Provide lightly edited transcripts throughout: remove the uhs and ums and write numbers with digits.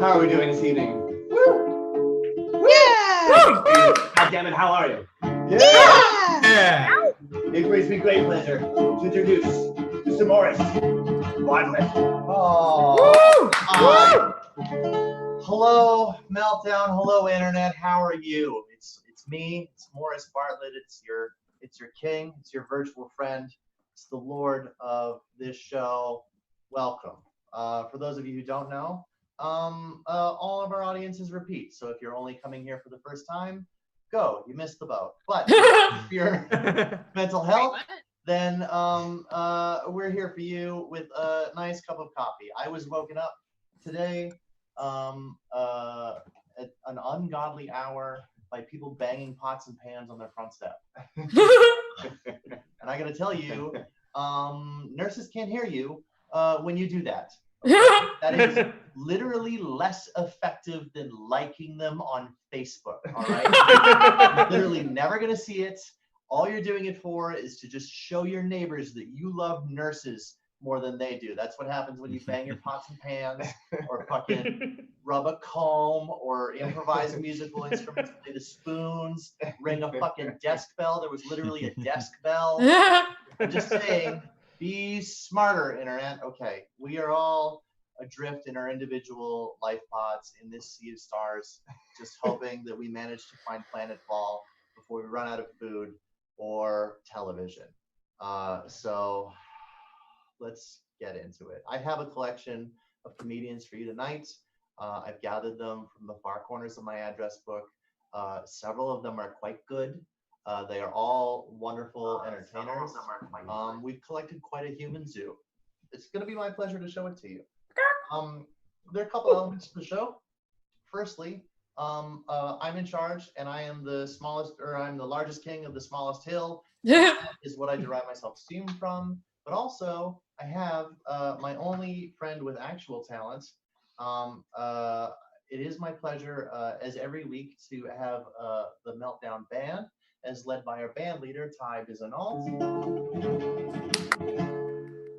How are we doing this evening? Woo! Yeah! God damn it, how are you? Yeah! It brings me great pleasure to introduce Mr. Morris Bartlett. Oh. Hello, Meltdown. Hello, Internet. How are you? It's me. It's Morris Bartlett. It's your king. It's your virtual friend. It's the Lord of this show. Welcome. For those of you who don't know, all of our audience is repeat. So if you're only coming here for the first time, go. You missed the boat. But if you're mental health, then we're here for you with a nice cup of coffee. I was woken up today at an ungodly hour by people banging pots and pans on their front step. And I gotta tell you, nurses can't hear you when you do that. Okay? That is literally less effective than liking them on Facebook, all right? You're literally never gonna see it. All you're doing it for is to just show your neighbors that you love nurses more than they do. That's what happens when you bang your pots and pans or fucking rub a comb or improvise musical instruments, play the spoons, ring a fucking desk bell. There was literally a desk bell. I'm just saying, be smarter, Internet. Okay, we are all adrift in our individual life pods in this sea of stars, just hoping that we manage to find Planet Fall before we run out of food or television. So let's get into it. I have a collection of comedians for you tonight. I've gathered them from the far corners of my address book. Several of them are quite good. They are all wonderful entertainers. We've collected quite a human zoo. It's going to be my pleasure to show it to you. There are a couple elements to the show. Firstly, I'm in charge, and I am the I'm the largest king of the smallest hill. That is what I derive my self-esteem from. But also, I have my only friend with actual talent. It is my pleasure, as every week, to have the Meltdown band, as led by our band leader, Ty Bizanault.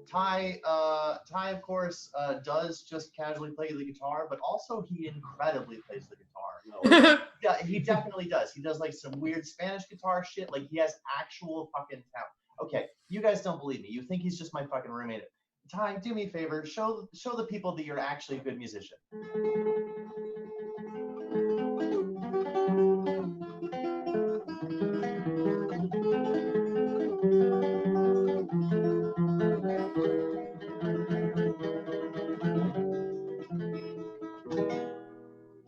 Ty, of course, does just casually play the guitar, but also he incredibly plays the guitar. Yeah, he definitely does. He does like some weird Spanish guitar shit. Like he has actual fucking talent. Okay, you guys don't believe me. You think he's just my fucking roommate. Ty, do me a favor. Show the people that you're actually a good musician.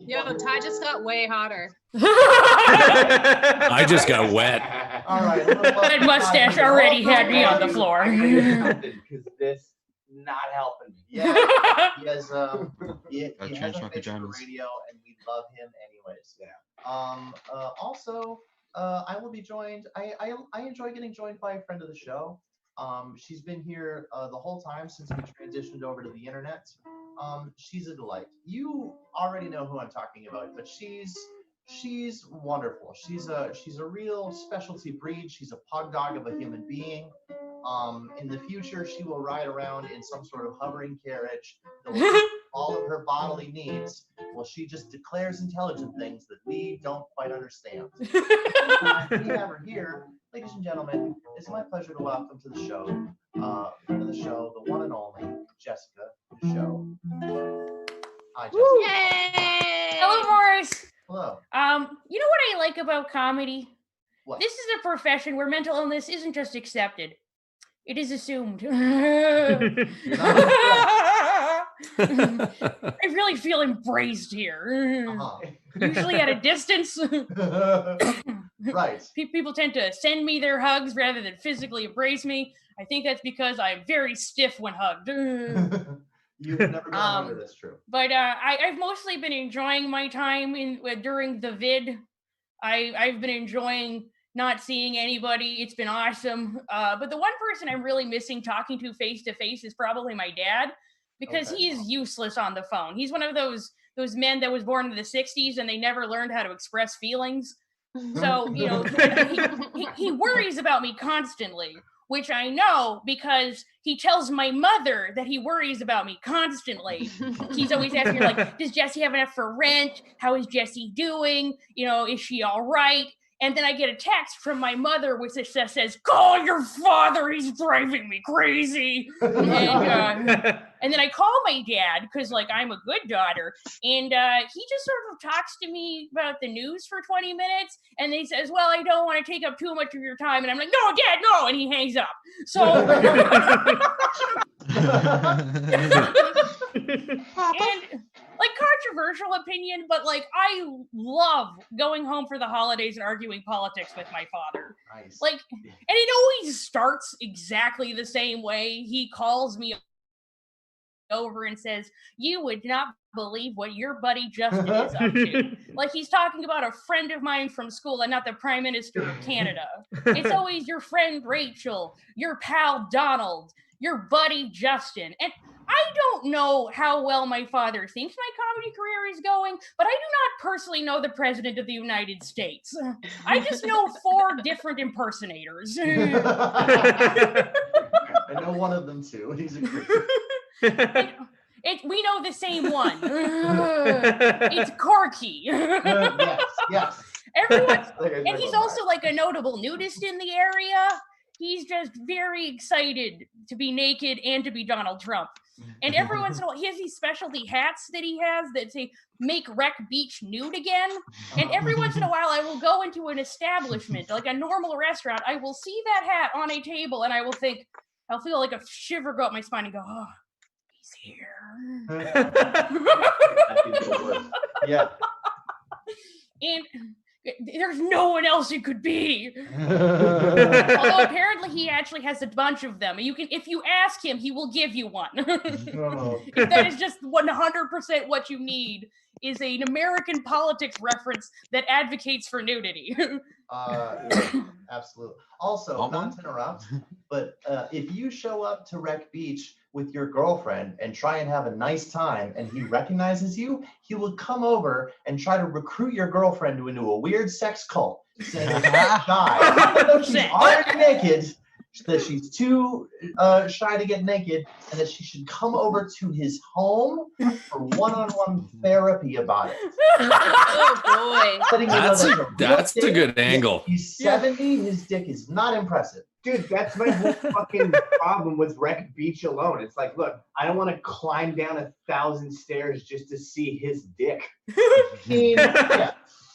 Yo, Ty just got way hotter. I just got wet. All right. That mustache already had me on the floor. Because this not helping me. Yeah, he has he has a face for radio, and we love him anyways. Yeah. Also, I will be joined. I enjoy getting joined by a friend of the show. She's been here the whole time since we transitioned over to the internet. She's a delight. You already know who I'm talking about, but she's wonderful. She's a real specialty breed. She's a pug dog of a human being. In the future, she will ride around in some sort of hovering carriage that will do all of her bodily needs. Well, she just declares intelligent things that we don't quite understand. We have her here, ladies and gentlemen. It's my pleasure to welcome to the show, friend of the show, the one and only Jessica Show. Hi, Jessica. Yay! Hello, Morris. Hello. You know what I like about comedy? What? This is a profession where mental illness isn't just accepted. It is assumed. I really feel embraced here. Usually at a distance. Right. People tend to send me their hugs rather than physically embrace me. I think that's because I'm very stiff when hugged. You've never gone over this, true. But I've mostly been enjoying my time during the vid. I've been enjoying not seeing anybody. It's been awesome. But the one person I'm really missing talking to face is probably my dad, because he is useless on the phone. He's one of those men that was born in the 60s and they never learned how to express feelings. So, he worries about me constantly, which I know because he tells my mother that he worries about me constantly. He's always asking me, like, does Jessie have enough for rent? How is Jessie doing? Is she all right? And then I get a text from my mother which says, call your father, he's driving me crazy. And then I call my dad because, like, I'm a good daughter. And he just sort of talks to me about the news for 20 minutes. And he says, well, I don't want to take up too much of your time. And I'm like, no, Dad, no. And he hangs up. So, and like, controversial opinion, but like, I love going home for the holidays and arguing politics with my father. Nice. Like, and it always starts exactly the same way. He calls me over and says, you would not believe what your buddy Justin is up to. Like, he's talking about a friend of mine from school and not the Prime Minister of Canada. It's always your friend Rachel, your pal Donald, your buddy Justin. And I don't know how well my father thinks my comedy career is going, but I do not personally know the President of the United States. I just know 4 different impersonators. I know one of them too. He's a creep. We know the same one. It's Corky. Yes. And he's also like a notable nudist in the area. He's just very excited to be naked and to be Donald Trump. And every once in a while, he has these specialty hats that he has that say, make Wreck Beach nude again. And every once in a while, I will go into an establishment, like a normal restaurant. I will see that hat on a table and I will think, I'll feel like a shiver go up my spine and go, oh, he's here. Yeah. And there's no one else it could be. Although apparently he actually has a bunch of them. If you ask him, he will give you one. If that is just 100% what you need, is an American politics reference that advocates for nudity. Absolutely. Also, not to interrupt, but if you show up to Wreck Beach with your girlfriend and try and have a nice time and he recognizes you, he will come over and try to recruit your girlfriend into a weird sex cult, saying that she's shy. Even though she's already naked, that she's too shy to get naked, and that she should come over to his home for one-on-one therapy about it. Oh boy. That's a good angle. He's 70, his dick is not impressive. Dude, that's my whole fucking problem with Wreck Beach alone. It's like, look, I don't want to climb down 1,000 stairs just to see his dick.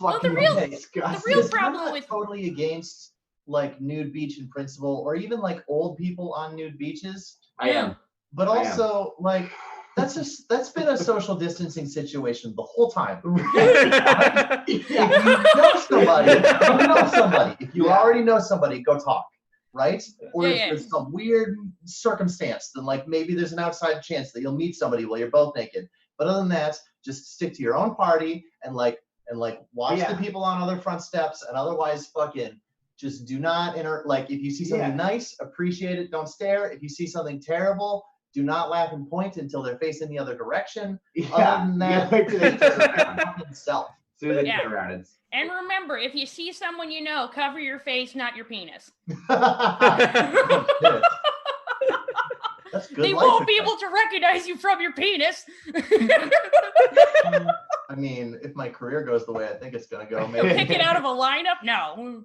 Well, the real problem with totally against like nude beach in principle, or even like old people on nude beaches. I am. But also, like, that's been a social distancing situation the whole time. If you know somebody, if you already know somebody, go talk, right? Or if there's some weird circumstance, then like maybe there's an outside chance that you'll meet somebody while you're both naked. But other than that, just stick to your own party and watch the people on other front steps, and otherwise fucking just do not like, if you see something nice, appreciate it, don't stare. If you see something terrible, do not laugh and point until they're facing the other direction. Other than that, himself. And remember, if you see someone you know, cover your face, not your penis. That's good. They won't be able to recognize you from your penis. I mean, if my career goes the way I think it's going to go, maybe. Pick it out of a lineup? No.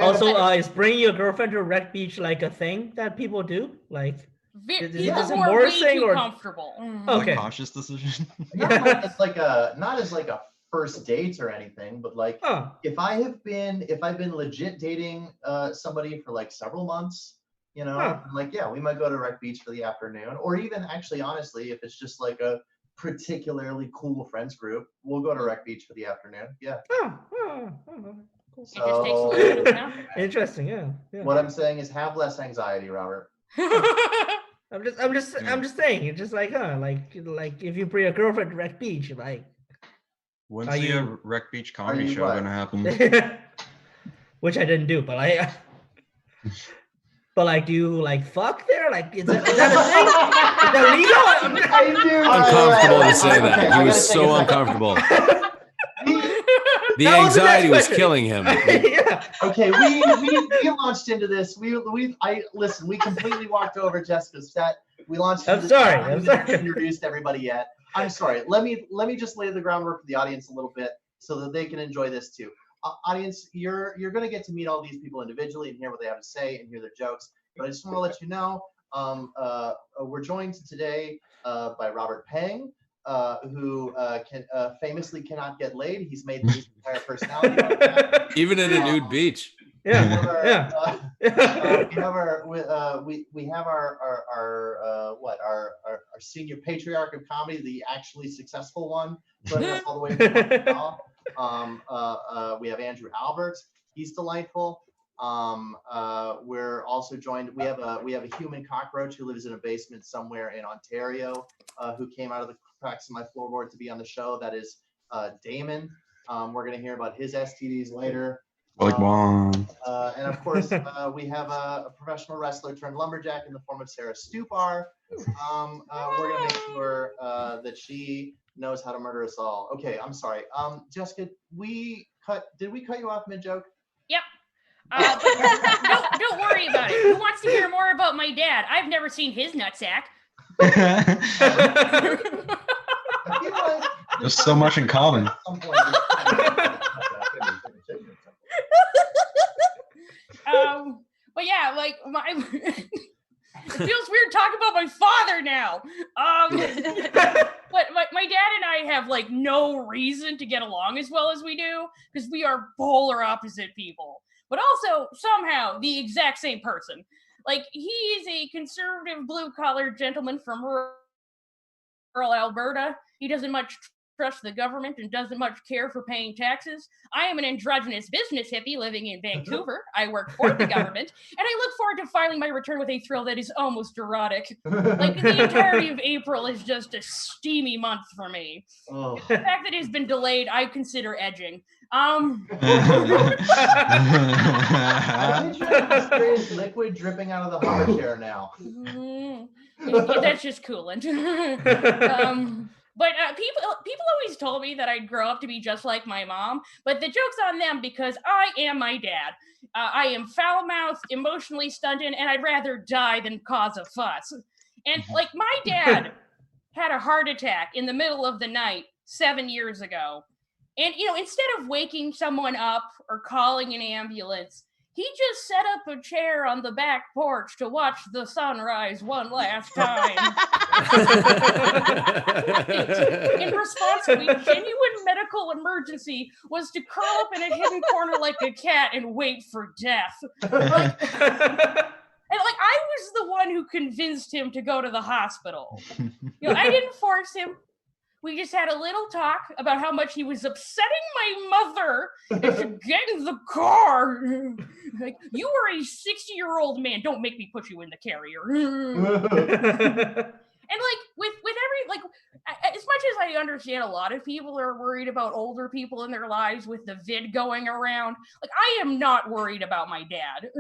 Also, is bringing your girlfriend to Wreck Beach like a thing that people do? Like, is it embarrassing or comfortable? Okay. A cautious decision. It's like not as like a first date or anything, but like if I've been legit dating somebody for like several months, like, yeah, we might go to Wreck Beach for the afternoon, or even actually, honestly, if it's just like a particularly cool friends group, we'll go to Wreck Beach for the afternoon. Yeah. Cool. So, it just takes a little bit of time. Interesting. Yeah. What I'm saying is, have less anxiety, Robert. I'm just saying. It's just like, like if you bring a girlfriend to Wreck Beach, like. When's the Wreck Beach comedy show gonna happen? Which I didn't do, but I. But like, do you like fuck there? Like, is that a thing? Is that legal? Uncomfortable to say that. He was so uncomfortable. The That was the next anxiety was question. killing him. Yeah. Okay, we launched into this. Listen. We completely walked over Jessica's set. We launched. I'm into this. sorry. I haven't I'm even sorry. introduced everybody yet. I'm sorry. Let me just lay the groundwork for the audience a little bit so that they can enjoy this too. Audience, you're going to get to meet all these people individually and hear what they have to say and hear their jokes. But I just want to let you know, we're joined today by Robert Pang, who famously cannot get laid. He's made his entire personality on that. Even in a nude beach. Yeah. We have our senior patriarch of comedy, the actually successful one, joining us all the way from Montreal. We have Andrew Albert. He's delightful. We're also joined. We have a human cockroach who lives in a basement somewhere in Ontario, who came out of the cracks of my floorboard to be on the show. That is Damon. We're going to hear about his STDs later. And of course, we have a professional wrestler turned lumberjack in the form of Sarah Stupar. We're gonna make sure that she knows how to murder us all. Okay, I'm sorry. Jessica, did we cut you off mid-joke? Yep. But don't worry about it. Who wants to hear more about my dad? I've never seen his nutsack. I feel like There's so much in common. at some point But yeah, like it feels weird talking about my father now. But my dad and I have like no reason to get along as well as we do because we are polar opposite people, but also somehow the exact same person. Like he is a conservative blue-collar gentleman from rural Alberta. He doesn't much trust the government and doesn't much care for paying taxes. I am an androgynous business hippie living in Vancouver. I work for the government, and I look forward to filing my return with a thrill that is almost erotic. Like the entirety of April is just a steamy month for me. Oh. The fact that it's been delayed, I consider edging. I picture a mysterious liquid dripping out of the hover chair now. That's just coolant. But people always told me that I'd grow up to be just like my mom, but the joke's on them because I am my dad. I am foul-mouthed, emotionally stunted, and I'd rather die than cause a fuss. And like my dad had a heart attack in the middle of the night 7 years ago. And, instead of waking someone up or calling an ambulance, he just set up a chair on the back porch to watch the sunrise one last time. In response to a genuine medical emergency was to curl up in a hidden corner like a cat and wait for death. And I was the one who convinced him to go to the hospital. I didn't force him. We just had a little talk about how much he was upsetting my mother and to get in the car. Like, you are a 60-year-old man. Don't make me put you in the carrier. And like with every, like, as much as I understand a lot of people are worried about older people in their lives with the vid going around, like I am not worried about my dad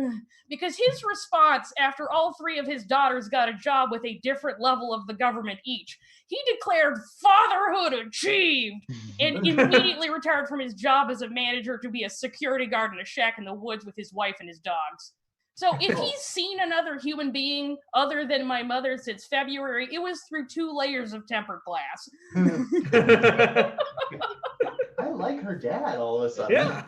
because his response after all three of his daughters got a job with a different level of the government each, he declared fatherhood achieved and immediately retired from his job as a manager to be a security guard in a shack in the woods with his wife and his dogs. So if he's seen another human being other than my mother since February, it was through 2 layers of tempered glass. I like her dad all of a sudden. Yeah.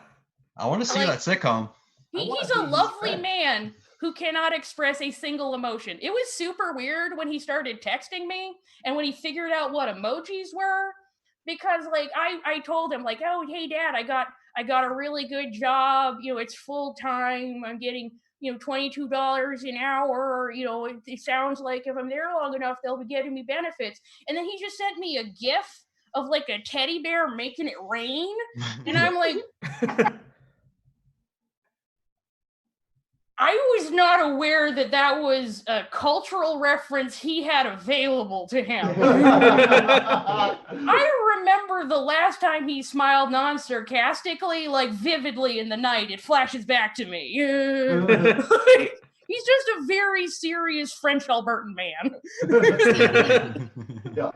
I want to see that sitcom. He's a lovely man who cannot express a single emotion. It was super weird when he started texting me and when he figured out what emojis were, because like I told him like, oh, hey dad, I got a really good job. It's full time. I'm getting $22 an hour, it sounds like if I'm there long enough, they'll be getting me benefits. And then he just sent me a GIF of like a teddy bear making it rain. And I'm like, I was not aware that was a cultural reference he had available to him. I remember the last time he smiled non-sarcastically, like vividly in the night. It flashes back to me. He's just a very serious French Albertan man. Yeah.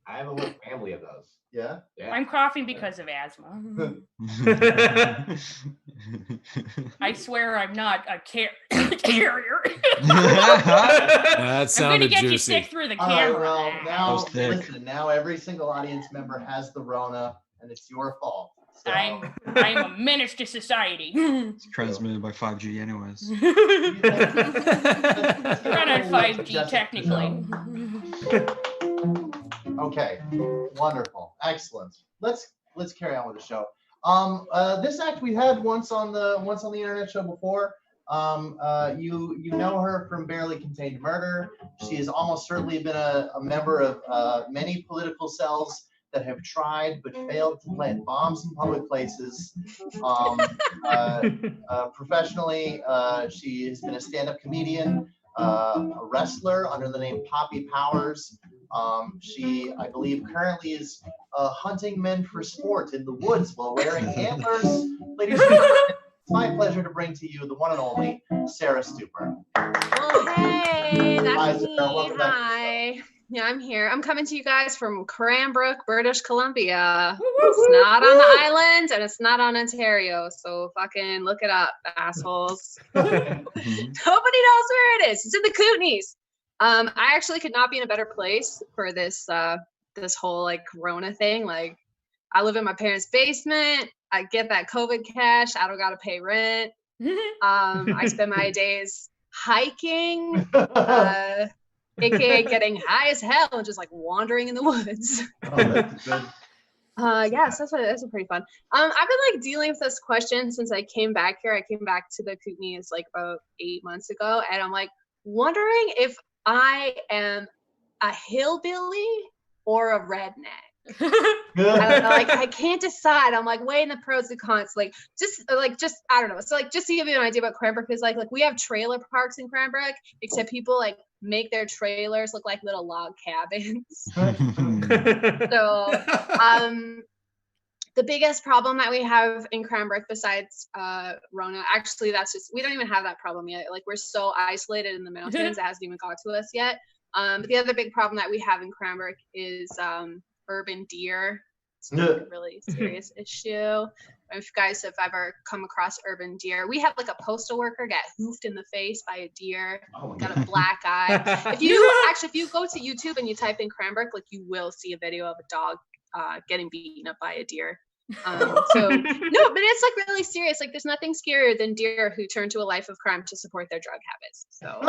I have a whole family of those. Yeah. I'm coughing because of asthma. I swear I'm not a carrier. That sounded I'm gonna get juicy. you sick through the All right, camera. well, now was thick. listen. Now every single audience member has the Rona, and it's your fault. So, I'm a menace to society. It's transmitted by 5G anyways. We're not on 5G technically. Okay, wonderful, excellent. Let's carry on with the show. This act we had once on the internet show before. You know her from Barely Contained Murder. She has almost certainly been a member of many political cells that have tried but failed to plant bombs in public places. Professionally, she has been a stand-up comedian, a wrestler under the name Poppy Powers. She, I believe, currently is hunting men for sport in the woods while wearing antlers. Ladies and gentlemen, it's my pleasure to bring to you the one and only Sarah Stuper. Well, hey, that's Hi, me. Sarah. Welcome back. Hi. Yeah, I'm here. I'm coming to you guys from Cranbrook, British Columbia. It's not on the island and it's not on Ontario, so fucking look it up, assholes. Nobody knows where it is. It's in the Kootenays. I actually could not be in a better place for this this whole like Corona thing. Like, I live in my parents' basement. I get that COVID cash. I don't gotta pay rent. I spend my days hiking, aka getting high as hell and just like wandering in the woods. Oh, that's good. Yes, that's pretty fun. I've been like dealing with this question since I came back here. I came back to the Kootenays like about 8 months ago, and I'm like wondering if I am a hillbilly or a redneck. I don't know, like I can't decide. I'm like weighing the pros and cons, like just I don't know. So like just to give you an idea about Cranbrook is like we have trailer parks in Cranbrook, except people like make their trailers look like little log cabins. So the biggest problem that we have in Cranbrook besides Rona, actually that's just, we don't even have that problem yet. Like we're so isolated in the mountains, it hasn't even got to us yet. But the other big problem that we have in Cranbrook is urban deer. It's like a really serious issue. If you guys have ever come across urban deer, we had like a postal worker get hoofed in the face by a deer, got a black eye. If you go to YouTube and you type in Cranbrook, like you will see a video of a dog getting beaten up by a deer. So no, but it's like really serious. Like there's nothing scarier than deer who turn to a life of crime to support their drug habits. So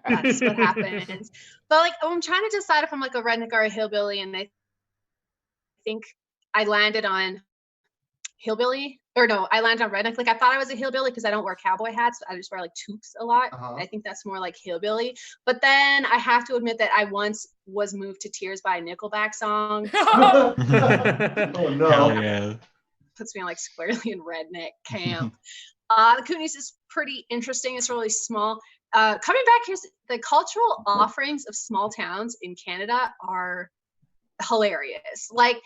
that's what happens. But like I'm trying to decide if I'm like a redneck or a hillbilly, and I think I landed on hillbilly, or no, I landed on redneck. Like I thought I was a hillbilly because I don't wear cowboy hats. I just wear like toques a lot. I think that's more like hillbilly. But then I have to admit that I once was moved to tears by a Nickelback song. Oh no. Hell yeah. Puts me like squarely in redneck camp. The Kootenays is pretty interesting. It's really small. Coming back here, the cultural offerings of small towns in Canada are hilarious. Like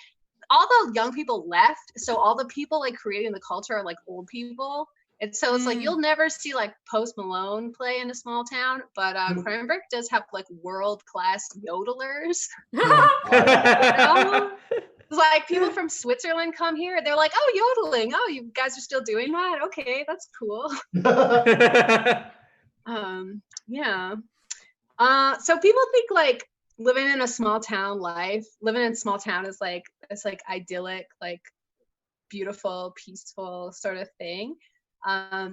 all the young people left, so all the people like creating the culture are like old people. And so it's like you'll never see like Post Malone play in a small town, but Cranbrook does have like world-class yodelers. You know? Like people from Switzerland come here, they're like, oh, yodeling. Oh, you guys are still doing that? Okay, that's cool. Yeah. So people think like living in a small town living in a small town is like, it's like idyllic, like beautiful, peaceful sort of thing.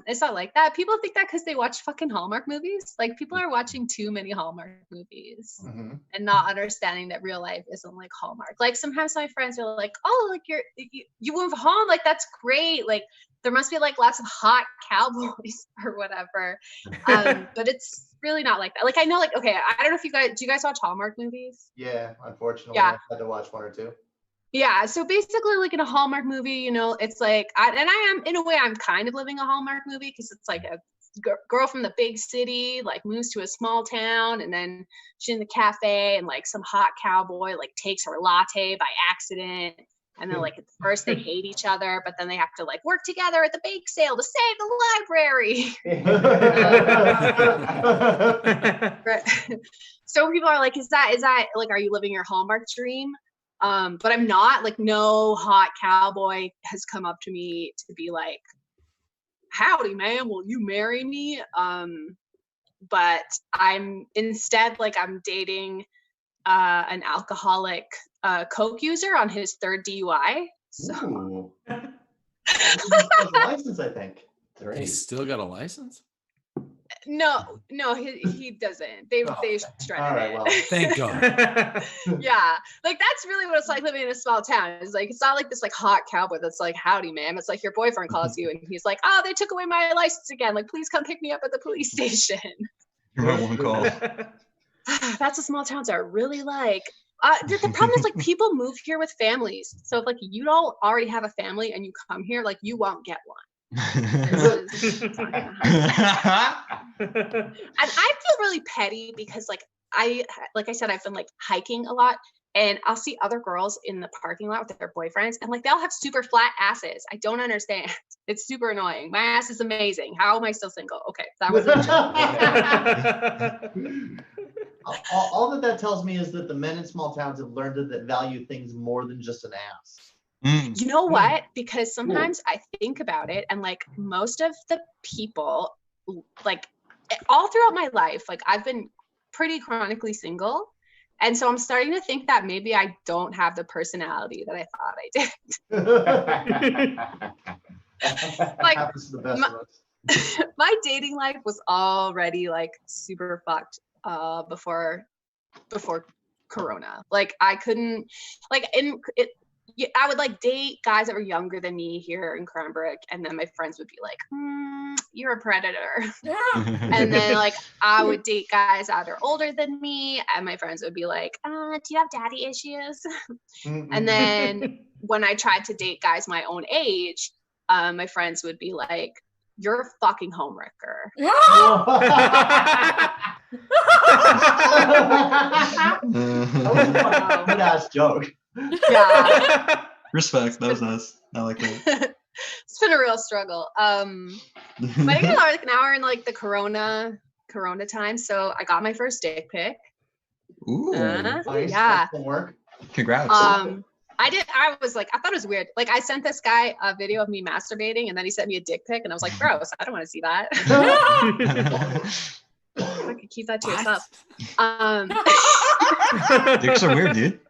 It's not like that. People think that because they watch fucking Hallmark movies. Like people are watching too many Hallmark movies and not understanding that real life isn't like Hallmark. Like sometimes my friends are like, oh, like you move home, like that's great. Like there must be like lots of hot cowboys or whatever. But it's really not like that. Like I know, like, okay, I don't know if do you guys watch Hallmark movies? Yeah, unfortunately, yeah. I had to watch one or two. Yeah, so basically like in a Hallmark movie, you know, it's like, I am, in a way, I'm kind of living a Hallmark movie because it's like a girl from the big city, like moves to a small town, and then she's in the cafe and like some hot cowboy like takes her latte by accident. And then like at first they hate each other, but then they have to like work together at the bake sale to save the library. So people are like, is that like, are you living your Hallmark dream? But I'm not like, no hot cowboy has come up to me to be like, howdy man, will you marry me? But I'm instead like I'm dating an alcoholic coke user on his 3rd DUI. So Ooh. He has a license, I think. He's still got a license? no, he doesn't. They shredded All right, it. well, Thank God. Yeah, like that's really what it's like living in a small town. It's like, it's not like this like hot cowboy that's like, howdy ma'am. It's like your boyfriend calls you and he's like, oh, they took away my license again, like please come pick me up at the police station. You might want to call. That's what small towns are really like. The problem is like people move here with families, so if like you don't already have a family and you come here, like you won't get one. And I feel really petty because like I said, I've been like hiking a lot and I'll see other girls in the parking lot with their boyfriends and like they all have super flat asses. I don't understand. It's super annoying. My ass is amazing. How am I still single? Okay, that was it. all that tells me is that the men in small towns have learned to value things more than just an ass. You know what? Because sometimes I think about it and like most of the people, like all throughout my life, like I've been pretty chronically single. And so I'm starting to think that maybe I don't have the personality that I thought I did. Like, happens to the best of us. my dating life was already like super fucked before Corona. Like I couldn't like I would like date guys that were younger than me here in Cranbrook, and then my friends would be like, you're a predator. And then like I would date guys that are older than me, and my friends would be like, do you have daddy issues? And then when I tried to date guys my own age, my friends would be like, you're a fucking homewrecker. Good ass joke. Yeah. Respect. That was nice. I like that. It's been a real struggle. But I think like now we're in like the corona time. So I got my first dick pic. Ooh. Nice. Yeah. Work. Congrats. I thought it was weird. Like I sent this guy a video of me masturbating and then he sent me a dick pic and I was like, gross, I don't want to see that. I could keep that to yourself. Dicks are weird, dude.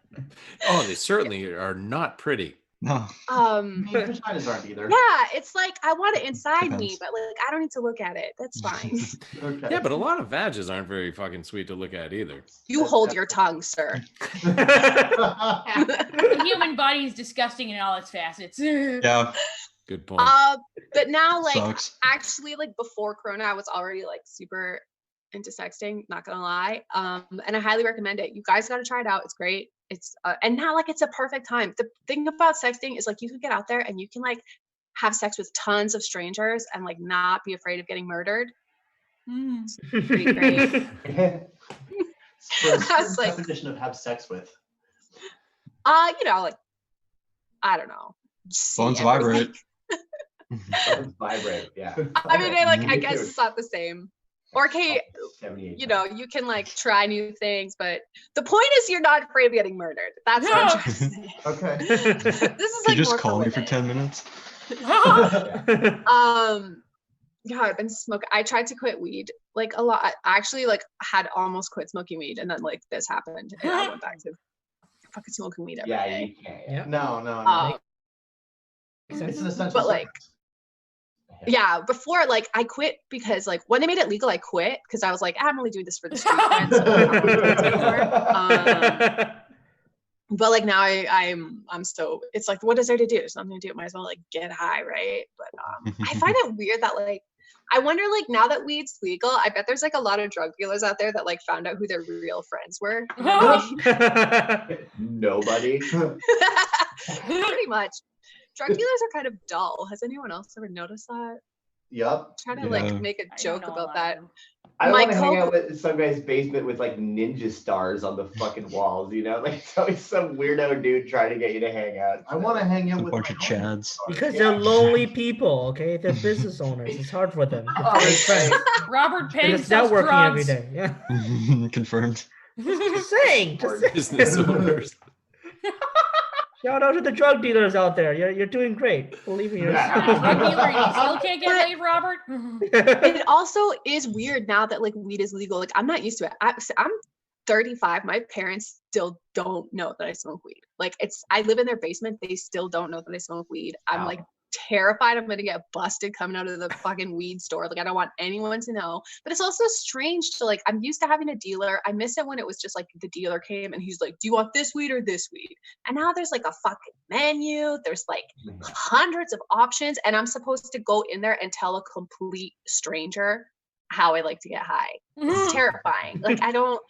Oh, they certainly are not pretty. No. Vaginas aren't either. Yeah, it's like I want it inside Depends. me, but like I don't need to look at it. That's fine. Okay. Yeah, but a lot of vages aren't very fucking sweet to look at either. You hold your tongue, sir. The human body is disgusting in all its facets. Yeah. Good point. But now like Sucks. actually like before Corona, I was already like super into sexting, not gonna lie. And I highly recommend it. You guys got to try it out. It's great. It's and now like it's a perfect time. The thing about sexting is like you can get out there and you can like have sex with tons of strangers and like not be afraid of getting murdered. It's pretty great. So I was like, definition of have sex with. you know, like I don't know. See Phones everything. vibrate. Vibrate, yeah. I mean, I Me guess too. it's not the same. Or okay, 78 you know, you can like try new things, but the point is you're not afraid of getting murdered. That's what I'm trying to say. Okay. This is Can like you just more call me for for 10 minutes? Yeah, I've been smoking. I tried to quit weed like a lot. I actually like had almost quit smoking weed, and then like this happened, and I went back to fucking smoking weed every Yeah, day. you can't. Yeah. No. It's an essential. But like, yeah, before like I quit because like when they made it legal, I quit because I was like, I'm only doing this for the street friends. So I'm not doing this anymore. But like now I'm so it's like what is there to do? There's nothing to do. Might as well like get high, right? But I find it weird that like I wonder like now that weed's legal, I bet there's like a lot of drug dealers out there that like found out who their real friends were. Nobody. Pretty much. Drug dealers are kind of dull. Has anyone else ever noticed that? Yup. I'm trying to Yeah. like make a joke about that. I don't My want to hang out co- with some guy's basement with like ninja stars on the fucking walls, you know? Like it's always some weirdo dude trying to get you to hang out. I want to hang out A with bunch my of chads. Because Yeah. they're lonely people, okay? They're business owners. It's hard for them to Oh, find friends. Robert Penn Because sells networking every drugs. day. Yeah. Confirmed. Just saying. Just saying. Business owners. Shout out to the drug dealers out there. You're doing great. Believe me. Drug dealer, you still can't get laid, Robert. It also is weird now that like weed is legal. Like I'm not used to it. I'm 35. My parents still don't know that I smoke weed. Like I live in their basement. They still don't know that I smoke weed. I'm like terrified I'm gonna get busted coming out of the fucking weed store. Like I don't want anyone to know. But it's also strange to like, I'm used to having a dealer. I miss it when it was just like the dealer came and he's like, do you want this weed or this weed? And now there's like a fucking menu. There's like hundreds of options. And I'm supposed to go in there and tell a complete stranger how I like to get high. It's terrifying. Like I don't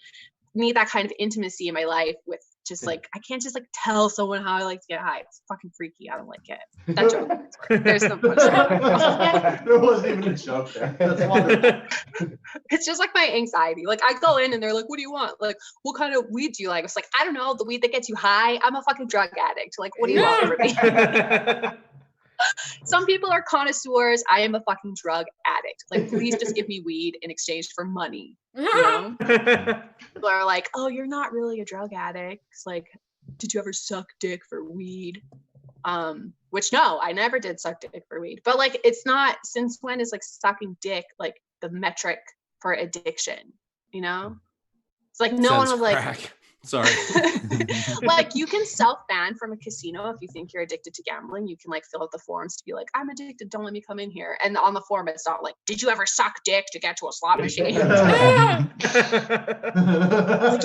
need that kind of intimacy in my life with just like, I can't just like tell someone how I like to get high. It's fucking freaky. I don't like it. That joke. There's some There wasn't even a joke there. That's wonderful. It's just like my anxiety. Like I go in and they're like, what do you want? Like, what kind of weed do you like? It's like, I don't know, the weed that gets you high. I'm a fucking drug addict. Like, what do you want from me? Some people are connoisseurs. I am a fucking drug addict. Like, please just give me weed in exchange for money. You know? People are like, oh, you're not really a drug addict. It's like, did you ever suck dick for weed? Which no, I never did suck dick for weed. But like, it's not, since when is like sucking dick like the metric for addiction? You know? It's like no one was like, sorry. like you can self-ban from a casino if you think you're addicted to gambling. You can like fill out the forms to be like, I'm addicted, don't let me come in here. And on the form it's not like, did you ever suck dick to get to a slot machine? Like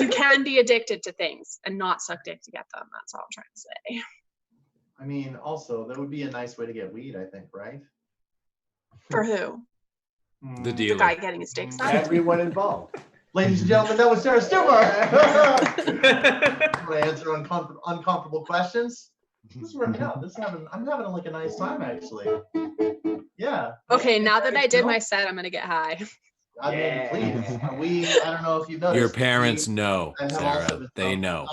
you can be addicted to things and not suck dick to get them. That's all I'm trying to say. I mean, also that would be a nice way to get weed, I think, right? For who? The The dealer. guy getting his dick sucked? Everyone involved. Ladies and gentlemen, that was Sarah Stewart. To answer uncomfortable questions. This is working out. I'm having like a nice time actually. Yeah. Okay, now that I did my set, I'm gonna get high. I mean, please. I don't know if you've noticed. Your parents know, I have Sarah. also been- They know.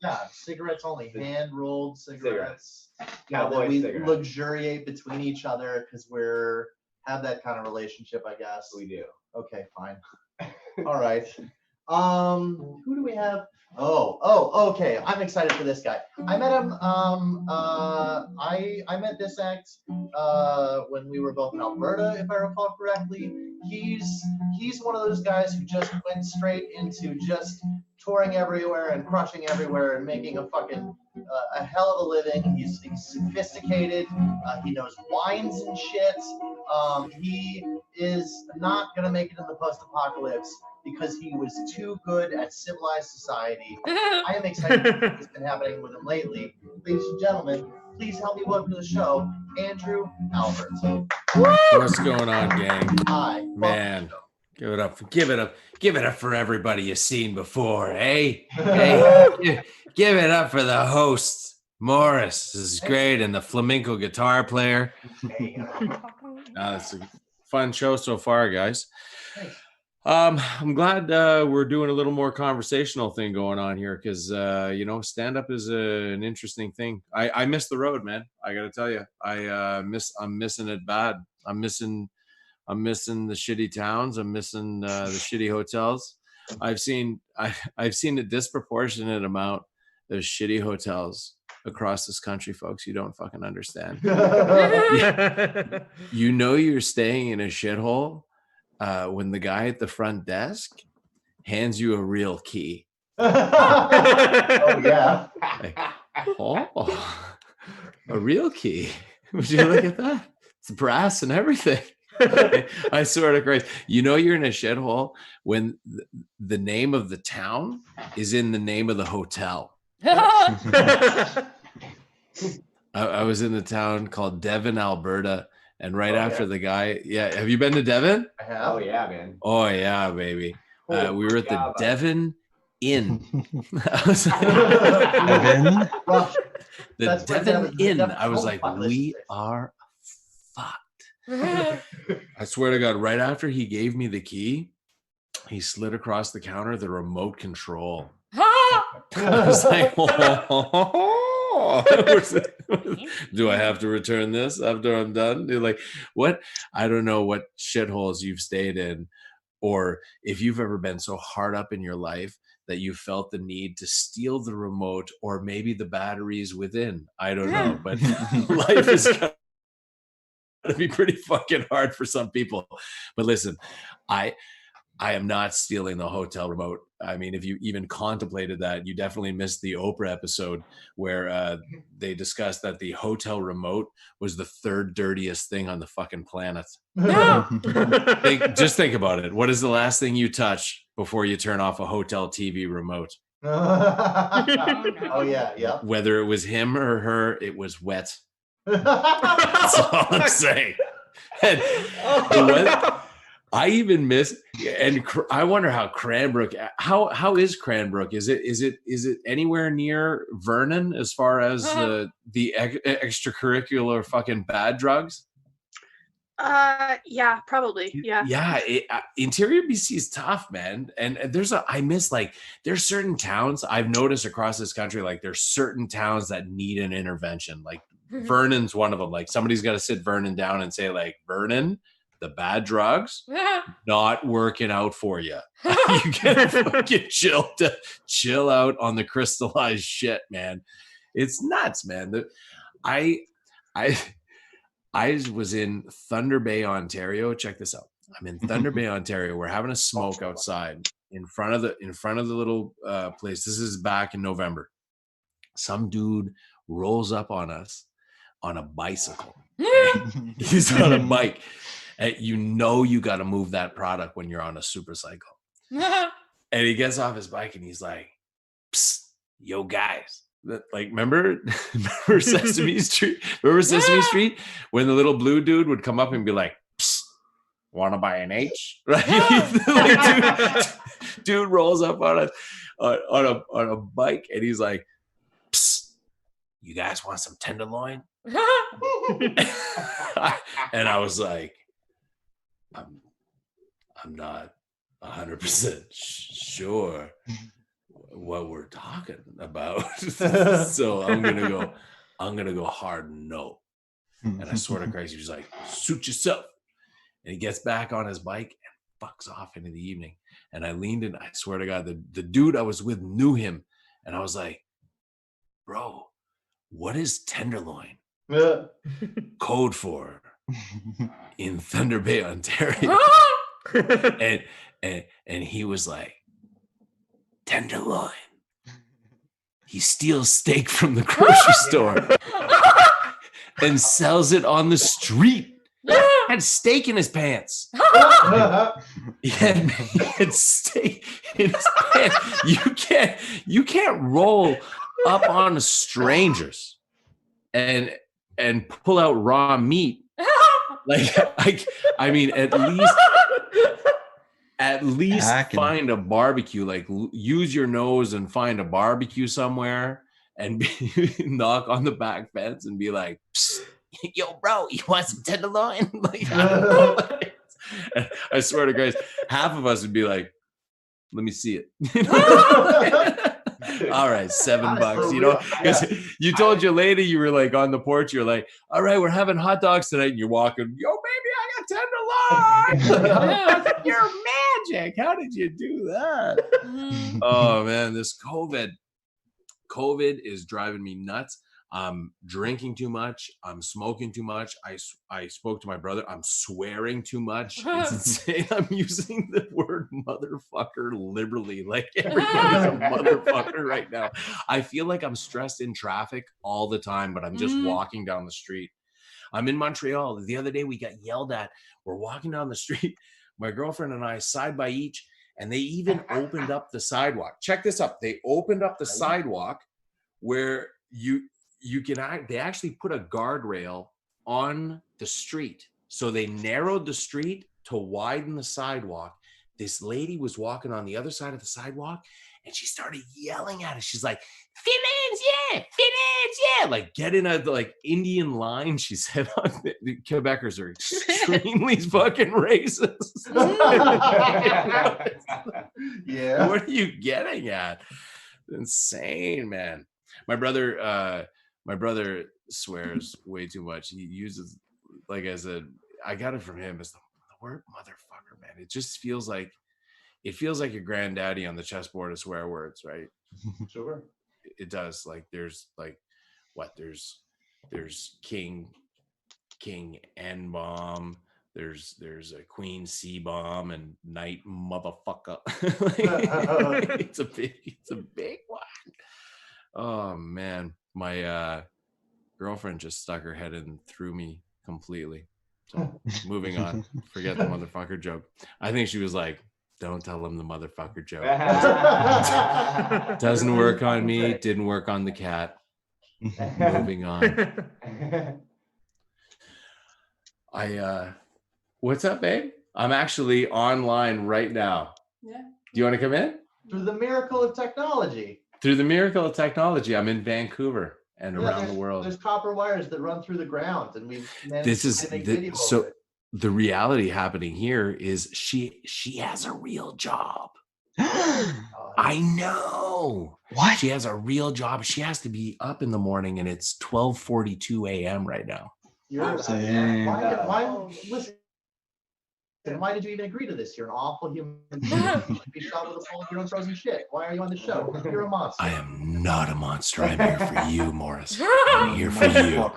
Yeah, cigarettes only, hand rolled cigarettes. Cowboy we cigarettes. luxuriate between each other because have that kind of relationship, I guess. We do. Okay, fine. All right. Who do we have? Oh, okay. I'm excited for this guy. I met him. I met this act when we were both in Alberta, if I recall correctly. He's one of those guys who just went straight into just touring everywhere and crushing everywhere and making a fucking a hell of a living. He's sophisticated. He knows wines and shit. He is not gonna make it in the post-apocalypse because he was too good at civilized society. I am excited for what's been happening with him lately. Ladies and gentlemen, please help me welcome to the show, Andrew Albert. What's going on, gang? Hi. Man, give it up for everybody you've seen before, eh? Hey, give it up for the host, Morris. This is great, and the flamenco guitar player. It's a fun show so far, guys. Thanks. I'm glad we're doing a little more conversational thing going on here because stand up is an interesting thing. I miss the road, man. I gotta tell you, I'm missing it bad. I'm missing the shitty towns. I'm missing the shitty hotels. I've seen a disproportionate amount of shitty hotels across this country, folks. You don't fucking understand. You know you're staying in a shithole when the guy at the front desk hands you a real key. Oh yeah. Like, a real key. Would you look at that? It's brass and everything. I swear to Christ. You know you're in a shithole when the name of the town is in the name of the hotel. I was in the town called Devon, Alberta, and after the guy, have you been to Devon? I have. Oh yeah, man. Oh yeah, baby. We were at the Devon Inn. Devon? The Devon Inn. I was like, we are fucked. I swear to God, right after he gave me the key, he slid across the counter the remote control. I was like, do I have to return this after I'm done? They're like, what? I don't know what shitholes you've stayed in, or if you've ever been so hard up in your life that you felt the need to steal the remote or maybe the batteries within? I don't know, but life is going to be pretty fucking hard for some people. But listen, I am not stealing the hotel remote. I mean, if you even contemplated that, you definitely missed the Oprah episode where they discussed that the hotel remote was the third dirtiest thing on the fucking planet. Just think about it. What is the last thing you touch before you turn off a hotel TV remote? Oh yeah, yeah. Whether it was him or her, it was wet. That's all I'm saying. And I even miss, and I wonder how Cranbrook. How is Cranbrook? Is it anywhere near Vernon as far as the extracurricular fucking bad drugs? Yeah, probably. Yeah. Interior BC is tough, man. And there's certain towns I've noticed across this country, like there's certain towns that need an intervention. Like Vernon's one of them. Like somebody's got to sit Vernon down and say, like, Vernon, the bad drugs not working out for you. You get fucking chill out on the crystallized shit, man. It's nuts, man. I was in Thunder Bay, Ontario. Check this out. I'm in Thunder Bay, Ontario. We're having a smoke outside in front of the little place. This is back in November. Some dude rolls up on us on a bicycle. He's on a bike. You know you got to move that product when you're on a super cycle. And he gets off his bike and he's like, "Psst, yo guys." Like, remember Sesame Street? Remember Sesame Street? When the little blue dude would come up and be like, "Psst, want to buy an H?" Right? Like, dude rolls up on a bike and he's like, "Psst, you guys want some tenderloin?" And I was like, I'm not 100% sure what we're talking about. So I'm gonna go hard no. And I swear to Christ, he was like, "Suit yourself." And he gets back on his bike and fucks off into the evening. And I leaned in, I swear to God, the dude I was with knew him. And I was like, "Bro, what is tenderloin code for in Thunder Bay, Ontario?" and he was like, "Tenderloin. He steals steak from the grocery store and sells it on the street." Had steak in his pants. He had steak in his pants. You can't roll up on strangers and pull out raw meat. Like I mean, at least find a barbecue. Like, use your nose and find a barbecue somewhere and knock on the back fence and be like, "Psst, yo, bro, you want some tenderloin?" Like, I don't know. I swear to Christ, half of us would be like, "Let me see it." All right, $7, you know, because you told your lady, you were like on the porch, you're like, "All right, we're having hot dogs tonight," and you're walking, "Yo, baby, I got tenderloin." You're magic. How did you do that? Oh man, this COVID is driving me nuts. I'm drinking too much. I'm smoking too much. I spoke to my brother. I'm swearing too much. It's insane. I'm using the word motherfucker liberally. Like, everybody's a motherfucker right now. I feel like I'm stressed in traffic all the time, but I'm just walking down the street. I'm in Montreal. The other day we got yelled at. We're walking down the street, my girlfriend and I, side by each, and they even opened up the sidewalk. Check this up. They opened up the sidewalk where they actually put a guardrail on the street. So they narrowed the street to widen the sidewalk. This lady was walking on the other side of the sidewalk and she started yelling at us. She's like, "Feelings, yeah, feelings, yeah." Like, get in a like Indian line, she said. The Quebecers are extremely fucking racist. Yeah. What are you getting at? Insane, man. My brother swears way too much. He uses, like I said, I got it from him, as the word motherfucker, man. It just feels like it feels like a granddaddy on the chessboard of swear words, right? Sure. It does. Like there's like there's king N bomb, there's a queen C bomb, and knight motherfucker. It's a big one. Oh man, my girlfriend just stuck her head in and threw me completely. So moving on, forget the motherfucker joke. I think she was like, don't tell him the motherfucker joke. Doesn't work on me, didn't work on the cat. Moving on. What's up, babe? I'm actually online right now. Yeah. Do you want to come in? Through the miracle of technology. Through the miracle of technology, I'm in Vancouver and around the world. There's copper wires that run through the ground, and we've This is so. The reality happening here is she has a real job. I know. What? She has a real job. She has to be up in the morning, and it's 12:42 a.m. right now. Why listen? And why did you even agree to this? You're an awful human being. You should be shot with a bowl of your own frozen shit. Why are you on the show? You're a monster. I am not a monster. I'm here for you, Morris. I'm here for you.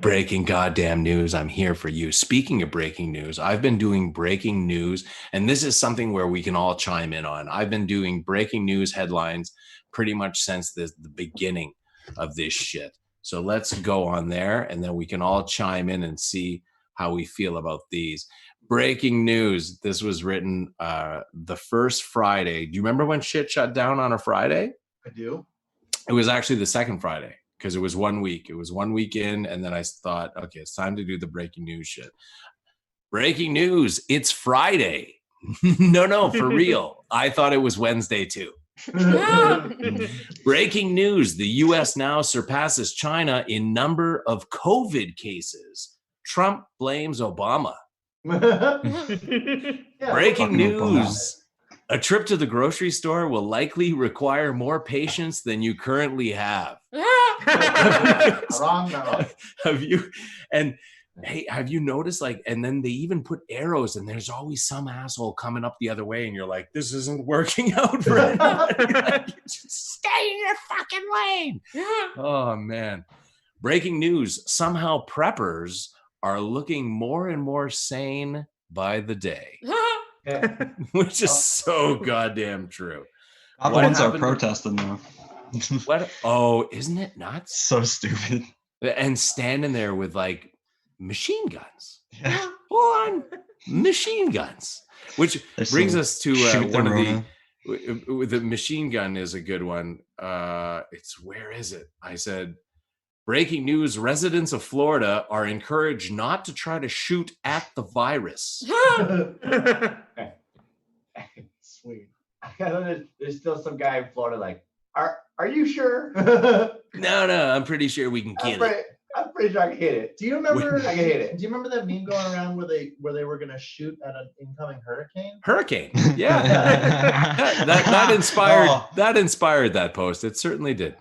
Breaking goddamn news. I'm here for you. Speaking of breaking news, I've been doing breaking news, and this is something where we can all chime in on. I've been doing breaking news headlines pretty much since the beginning of this shit. So let's go on there, and then we can all chime in and see how we feel about these. Breaking news. This was written the first Friday. Do you remember when shit shut down on a Friday? I do. It was actually the second Friday because it was 1 week. It was 1 week in, and then I thought, okay, it's time to do the breaking news shit. Breaking news. It's Friday. No, for real. I thought it was Wednesday too. Breaking news. The U.S. now surpasses China in number of COVID cases. Trump blames Obama. Breaking news. A trip to the grocery store will likely require more patience than you currently have. Wrong. Have you noticed, like, and then they even put arrows, and there's always some asshole coming up the other way, and you're like, this isn't working out for anybody. Like, just stay in your fucking lane. Oh man. Breaking news. Somehow preppers are looking more and more sane by the day. Which is so goddamn true. The ones are protesting though. What? Oh, isn't it nuts? So stupid. And standing there with like machine guns. Yeah. Full on machine guns. Which brings us to one of the machine gun is a good one. It's where is it? I said, breaking news, residents of Florida are encouraged not to try to shoot at the virus. Sweet. There's still some guy in Florida like, are you sure? No, I'm pretty sure we can kill it. I'm pretty sure I can hit it. Do you remember? I can hit it. Do you remember that meme going around where they were gonna shoot at an incoming hurricane? Hurricane, yeah. that inspired that post. It certainly did.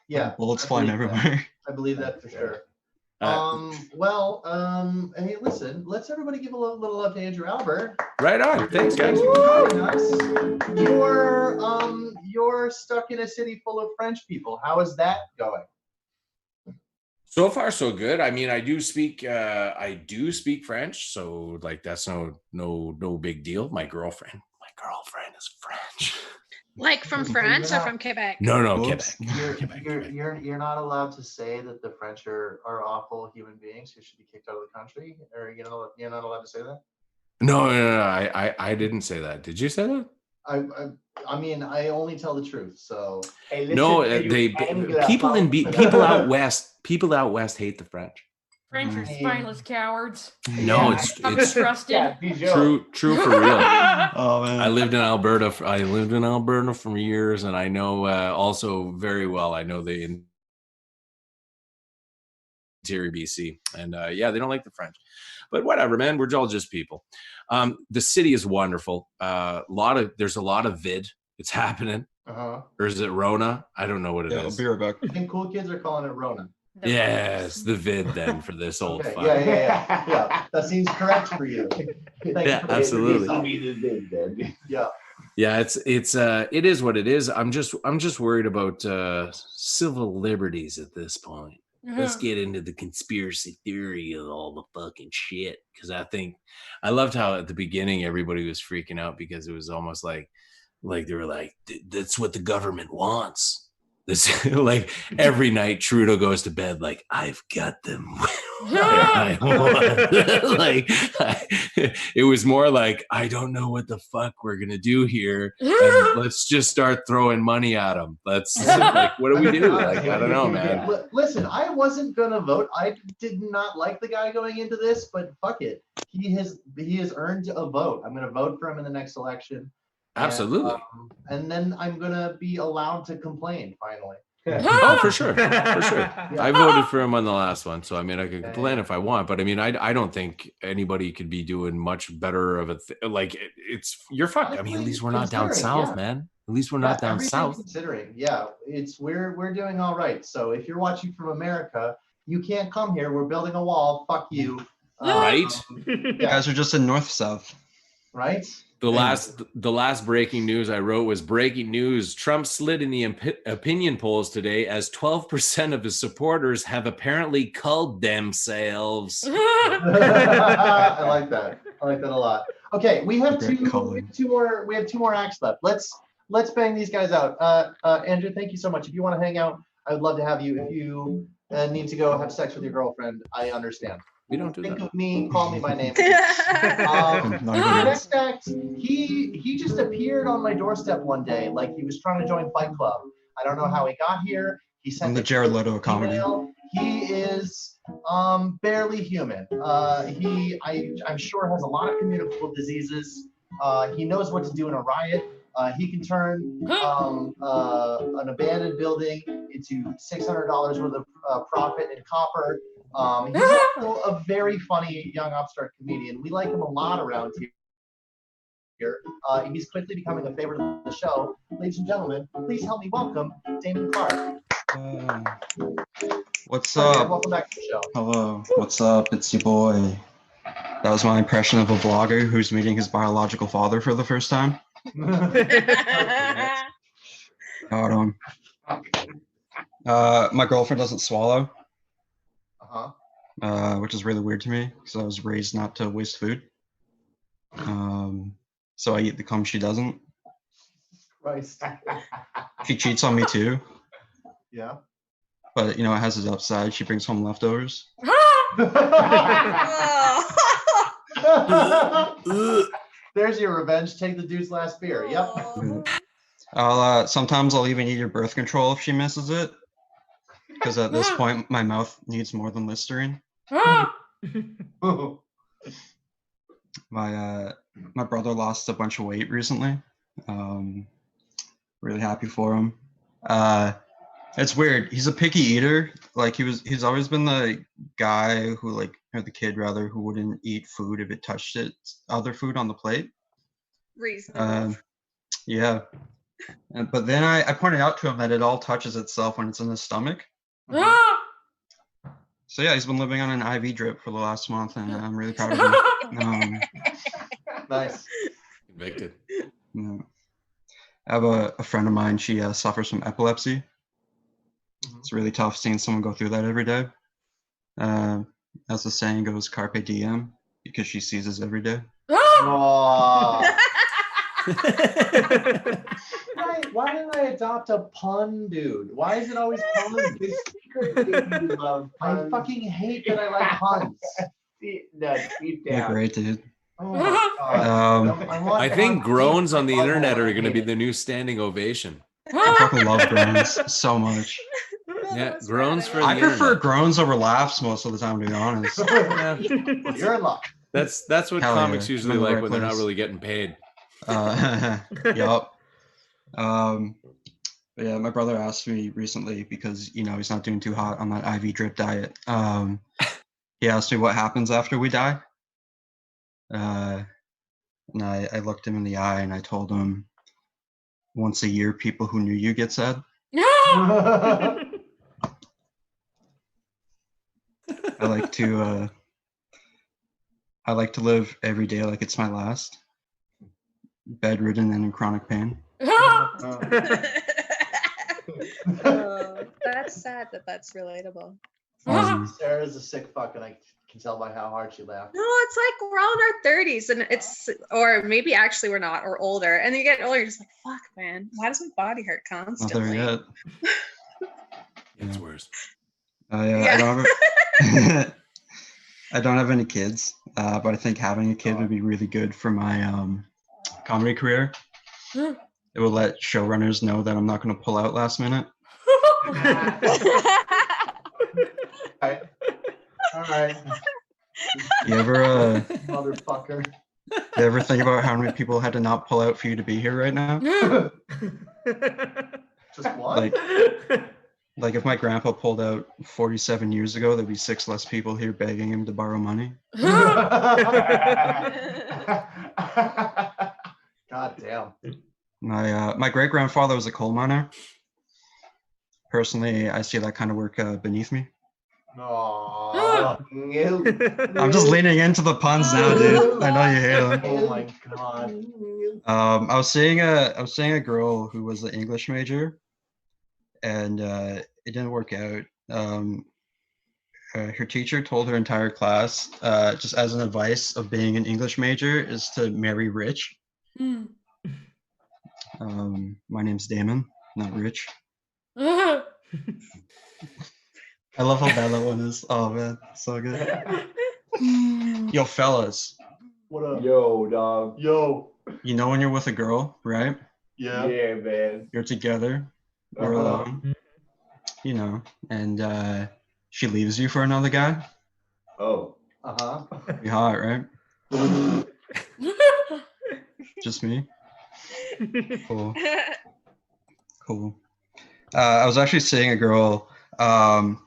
Yeah. Bullets flying everywhere. I believe that for sure. Hey, listen, let's everybody give a little love to Andrew Albert. Right on. Thanks, guys. You're stuck in a city full of French people. How is that going? So far, so good. I mean, I do speak French, so like that's no big deal. My girlfriend is French. Like from France or from Quebec? No, Oops. Quebec. You're not allowed to say that the French are awful human beings who should be kicked out of the country. Or you're not allowed to say that. No. I didn't say that. Did you say that? I mean, I only tell the truth. So Hey, listen, No, you people out west hate the French. French are spineless cowards. No, I'm it's trusted. Yeah, Bijou. true for real. Oh man. I lived in Alberta for years, and I know also very well. I know the interior BC, and they don't like the French, but whatever, man. We're all just people. The city is wonderful. There's a lot of vid. It's happening. Uh-huh. Or is it Rona? I don't know what it is. I'll be right back. I think cool kids are calling it Rona. Yes, the vid then for this old Okay, fuck. yeah. That seems correct for you. Thank you Yeah, for absolutely. Yeah. Yeah, it is what it is. I'm just worried about civil liberties at this point. Let's get into the conspiracy theory of all the fucking shit, because I loved how at the beginning everybody was freaking out because it was almost like they were like, that's what the government wants. This like every night Trudeau goes to bed like, I've got them. I want. Like it was more like, I don't know what the fuck we're gonna do here, and let's just start throwing money at them. Let's like, what do we do? Like, I don't know, man. Listen, I wasn't gonna vote. I did not like the guy going into this, but fuck it. He has earned a vote. I'm gonna vote for him in the next election. Absolutely. And then I'm gonna be allowed to complain finally. Oh, for sure. I voted for him on the last one, so I mean, I could complain if I want, but I mean, I don't think anybody could be doing much better of like it's you're fucked. I mean, at least we're not down south, man. At least we're not down south. Considering, we're doing all right. So if you're watching from America, you can't come here. We're building a wall. Fuck you. Right? You guys are just in north south. Right? The last breaking news I wrote was breaking news. Trump slid in the opinion polls today as 12% of his supporters have apparently culled themselves. I like that. I like that a lot. Okay, we have two more acts left. Let's bang these guys out. Andrew, thank you so much. If you want to hang out, I would love to have you. If you need to go have sex with your girlfriend, I understand. We don't do Think that. of me, call me by name. Next act, he just appeared on my doorstep one day, like he was trying to join Fight Club. I don't know how he got here. He sent the Jared Leto comedy. He is barely human. I'm sure has a lot of communicable diseases. He knows what to do in a riot. He can turn an abandoned building into $600 worth of profit in copper. He's also a very funny young upstart comedian. We like him a lot around here. He's quickly becoming a favorite of the show. Ladies and gentlemen, please help me welcome Damon Clark. What's up? Welcome back to the show. Hello. What's up? It's your boy. That was my impression of a blogger who's meeting his biological father for the first time. Got him. My girlfriend doesn't swallow. Which is really weird to me because I was raised not to waste food. So I eat the cum she doesn't. Christ. She cheats on me too. Yeah. But it has its upside. She brings home leftovers. There's your revenge. Take the dude's last beer. Yep. Sometimes I'll even eat her birth control if she misses it. Because at this point, my mouth needs more than Listerine. My brother lost a bunch of weight recently. Really happy for him. It's weird. He's a picky eater. Like he's always been the guy who or the kid rather, who wouldn't eat food if it touched other food on the plate. Reasonable. Yeah. But then I pointed out to him that it all touches itself when it's in his stomach. So yeah, he's been living on an IV drip for the last month, and I'm really proud of him. Nice. Convicted. Yeah. I have a friend of mine. She suffers from epilepsy. It's really tough seeing someone go through that every day. As the saying goes, carpe diem, because she seizes every day. Oh. Why didn't I adopt a pun, dude? Why is it always puns? I fucking hate that I like puns. Deep You're down. great, dude. Oh my God. I think groans on the internet are going to be the new standing ovation. I fucking love groans so much. Yeah, groans for the I prefer internet. groans over laughs most of the time, to be honest. You're in luck. That's what Hell comics yeah. usually I'm in the like right when they're not place. really getting paid. Yup. But yeah, my brother asked me recently because he's not doing too hot on that IV drip diet. He asked me what happens after we die. And I looked him in the eye and I told him, once a year, people who knew you get sad. I like to live every day like it's my last. Bedridden and in chronic pain. Oh, that's sad that that's relatable. Sarah's a sick fuck, and I can tell by how hard she laughed. No, it's like we're all in our 30s, and or maybe actually we're not, or older. And then you get older, you're just like, fuck, man, why does my body hurt Not constantly? there yet. It's worse. I don't have any kids, but I think having a kid would be really good for my comedy career. It will let showrunners know that I'm not going to pull out last minute. All right. You ever Motherfucker. you ever think about how many people had to not pull out for you to be here right now? Just one? Like if my grandpa pulled out 47 years ago, there'd be 6 less people here begging him to borrow money. God damn. My great grandfather was a coal miner. Personally, I see that kind of work beneath me. Aww. I'm just leaning into the puns now, dude. I know you hate them. Oh my god. I was seeing a girl who was an English major, and it didn't work out. Her teacher told her entire class, just as an advice of being an English major, is to marry rich. My name's Damon, not Rich. I love how bad that one is. Oh man, so good. Yo, fellas. What up? Yo, dog. Yo. You know when you're with a girl, right? Yeah. Yeah, man. You're together. You're alone. You know, and she leaves you for another guy. Oh. Uh-huh. Be hot, right? Just me? Cool. Cool. I was actually seeing a girl, and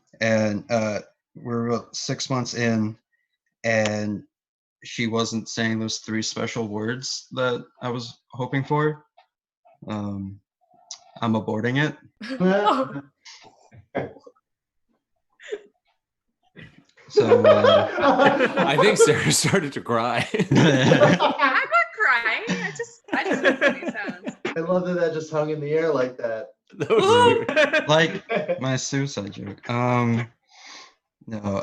we're about 6 months in, and she wasn't saying those 3 special words that I was hoping for. I'm aborting it. So I think Sarah started to cry. I'm not crying. I just make funny sounds. I love that just hung in the air like that. That was weird. like my suicide joke. No.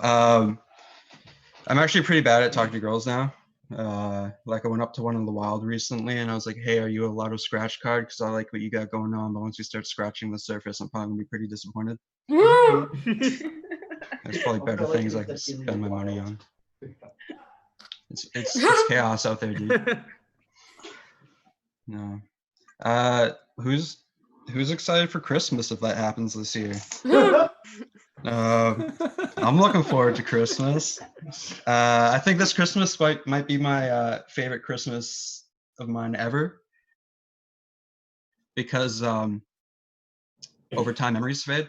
I'm actually pretty bad at talking to girls now. Like I went up to one in the wild recently and I was like, hey, are you a lotto scratch card? Because I like what you got going on, but once you start scratching the surface, I'm probably gonna be pretty disappointed. There's probably better things I can spend my money on. It's chaos out there, dude. No. Who's excited for Christmas if that happens this year? I'm looking forward to Christmas. I think this Christmas might be my favorite Christmas of mine ever, because over time memories fade.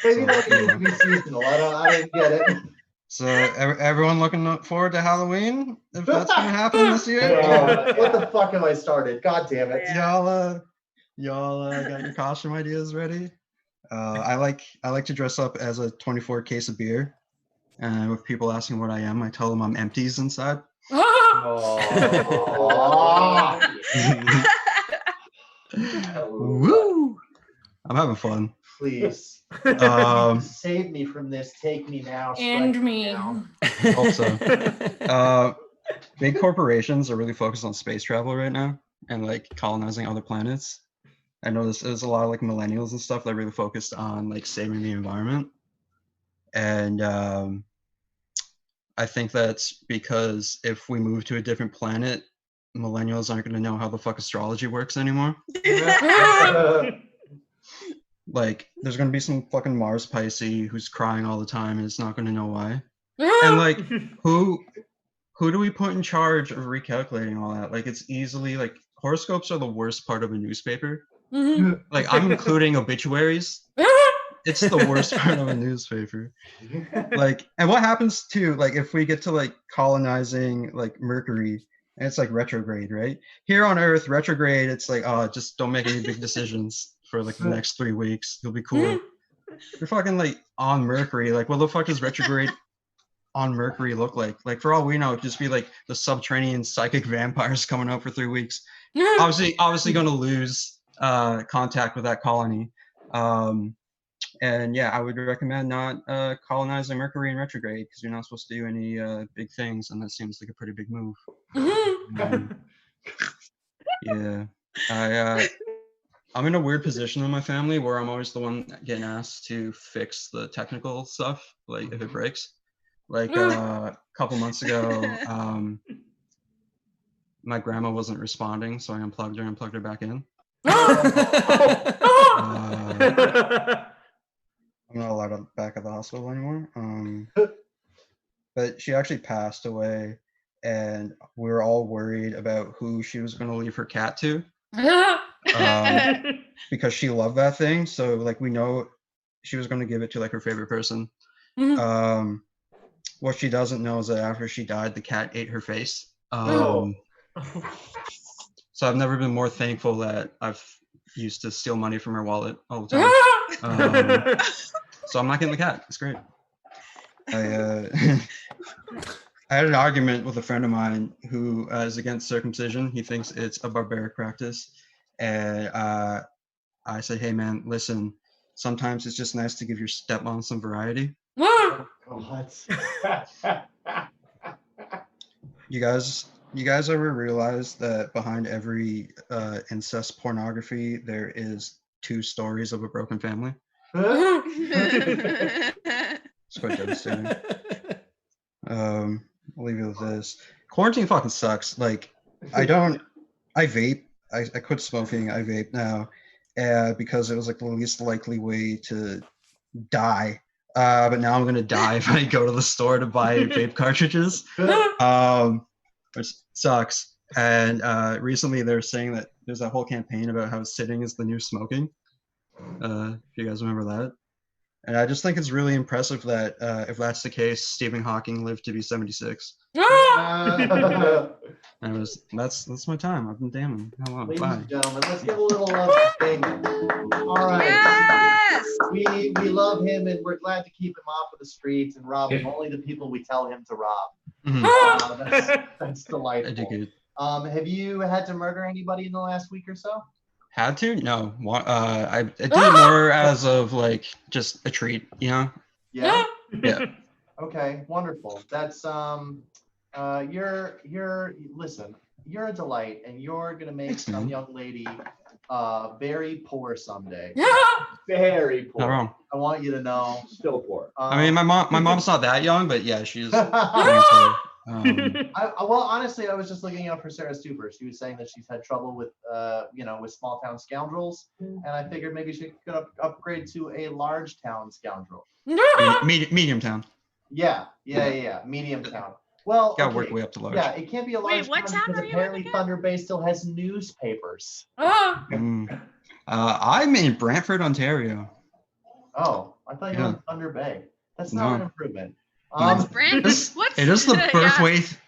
Maybe that needs to be seasonal. I didn't get it. So everyone looking forward to Halloween, if that's gonna happen this year. What the fuck have I started? God damn it. Y'all got your costume ideas ready? I like to dress up as a 24 case of beer, and with people asking what I am, I tell them I'm empties inside. Woo! I'm having fun. Please. Save me from this. Take me now. And me. Also, big corporations are really focused on space travel right now and like colonizing other planets. I know there's a lot of like millennials and stuff that are really focused on like saving the environment. And I think that's because if we move to a different planet, millennials aren't going to know how the fuck astrology works anymore. Like, there's going to be some fucking Mars Pisces who's crying all the time and it's not going to know why. And like, who do we put in charge of recalculating all that? Like, it's easily like horoscopes are the worst part of a newspaper. Like, I'm including obituaries. It's the worst part of a newspaper. Like, and what happens too, like if we get to like colonizing like Mercury and it's like retrograde, right? Here on Earth, retrograde, it's like, oh, just don't make any big decisions. for like the next 3 weeks. You'll be cool. You're fucking like on Mercury. Like, what the fuck does retrograde on Mercury look like? Like, for all we know, it'd just be like the subterranean psychic vampires coming out for 3 weeks. Obviously going to lose contact with that colony. And yeah, I would recommend not colonizing Mercury in retrograde because you're not supposed to do any big things, and that seems like a pretty big move. Yeah, I'm in a weird position in my family where I'm always the one getting asked to fix the technical stuff, like if it breaks. Like a couple months ago, my grandma wasn't responding, so I unplugged her and plugged her back in. I'm not allowed back at the hospital anymore. But she actually passed away, and we were all worried about who she was going to leave her cat to. Because she loved that thing. So like we know she was going to give it to like her favorite person. What she doesn't know is that after she died, the cat ate her face. So I've never been more thankful that I've used to steal money from her wallet all the time. So I'm not getting the cat. It's great. I had an argument with a friend of mine who is against circumcision. He thinks it's a barbaric practice. And I said, hey man, listen, sometimes it's just nice to give your stepmom some variety. You guys ever realize that behind every incest pornography, there is 2 stories of a broken family? It's quite devastating. I'll leave you with this. Quarantine fucking sucks. Like, I vape. I quit smoking. I vape now because it was like the least likely way to die. But now I'm gonna die if I go to the store to buy vape cartridges, which sucks. And recently they're saying that there's that whole campaign about how sitting is the new smoking. If you guys remember that. And I just think it's really impressive that if that's the case, Stephen Hawking lived to be 76. And that's my time. I've been damning. Hello, Ladies bye. and gentlemen, let's give a little love to Bing. All right. Yes. We love him, and we're glad to keep him off of the streets and robbing only the people we tell him to rob. That's delightful. I do good. Have you had to murder anybody in the last week or so? Had to? No. I did it more as of like just a treat, you know? Yeah. Yeah. Okay, wonderful. That's listen, you're a delight, and you're gonna make some young lady very poor someday. Very poor. Not wrong. I want you to know. Still poor. I mean, my mom's not that young, but yeah, she's pretty poor. Well, honestly, I was just looking out for Sarah Stuber. She was saying that she's had trouble with, with small town scoundrels, and I figured maybe she could upgrade to a large town scoundrel. Medium town. Yeah, medium town. Well, gotta work way up to large. Yeah, it can't be a large what town town because are you in apparently again? Thunder Bay still has newspapers. I'm in Brantford, Ontario. Oh, I thought you were in Thunder Bay. That's not an improvement. What's Brandon? It is the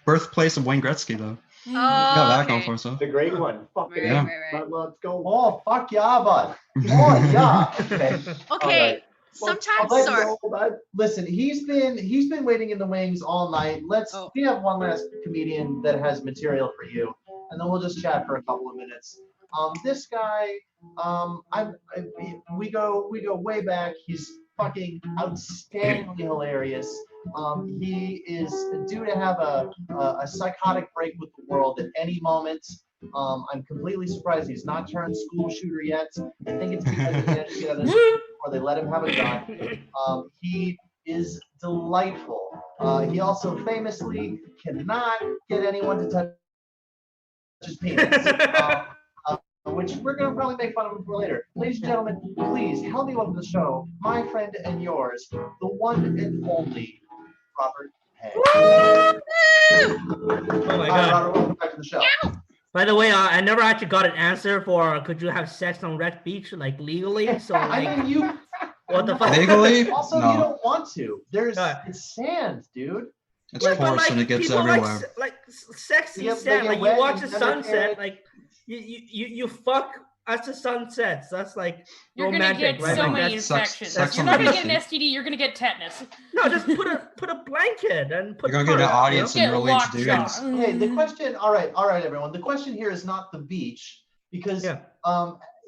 birthplace of Wayne Gretzky, though. Oh, Got that going okay. for itself. The great one. Fuck Right, it. Yeah. right. Let's go. Oh, fuck yeah, bud. Oh, yeah. Okay. Okay. Right. Sometimes, Let's sorry. go, bud. Listen, he's been waiting in the wings all night. We have one last comedian that has material for you, and then we'll just chat for a couple of minutes. This guy, we go way back. He's fucking outstandingly hilarious. He is due to have a psychotic break with the world at any moment. I'm completely surprised he's not turned school shooter yet. I think it's because he managed to get out of school before they let him have a gun. He is delightful. He also famously cannot get anyone to touch his penis. Which we're going to probably make fun of him for later. Ladies and gentlemen, please help me welcome to the show, my friend and yours, the one and only Robert Hay. Oh my Hi, god. Robert, welcome back to the show. By the way, I never actually got an answer for could you have sex on Red Beach like legally? So like, I mean, you. what the fuck? Legally? Also, No. you don't want to. It's sand, dude. It's Yeah, but forced and it gets people everywhere. Like sexy Yeah, set. they Like get wet you watch and the then they sunset. get- Like you fuck as the sun sets, that's like You're romantic, gonna get right? so like many that's, infections. sex You're on not the gonna get beach. an STD. You're gonna get tetanus. no, just put a blanket and put. You're gonna get an tarp, audience Get of middle-aged lockjaw. dudes. Okay, the question. All right, everyone. The question here is not the beach, because Yeah.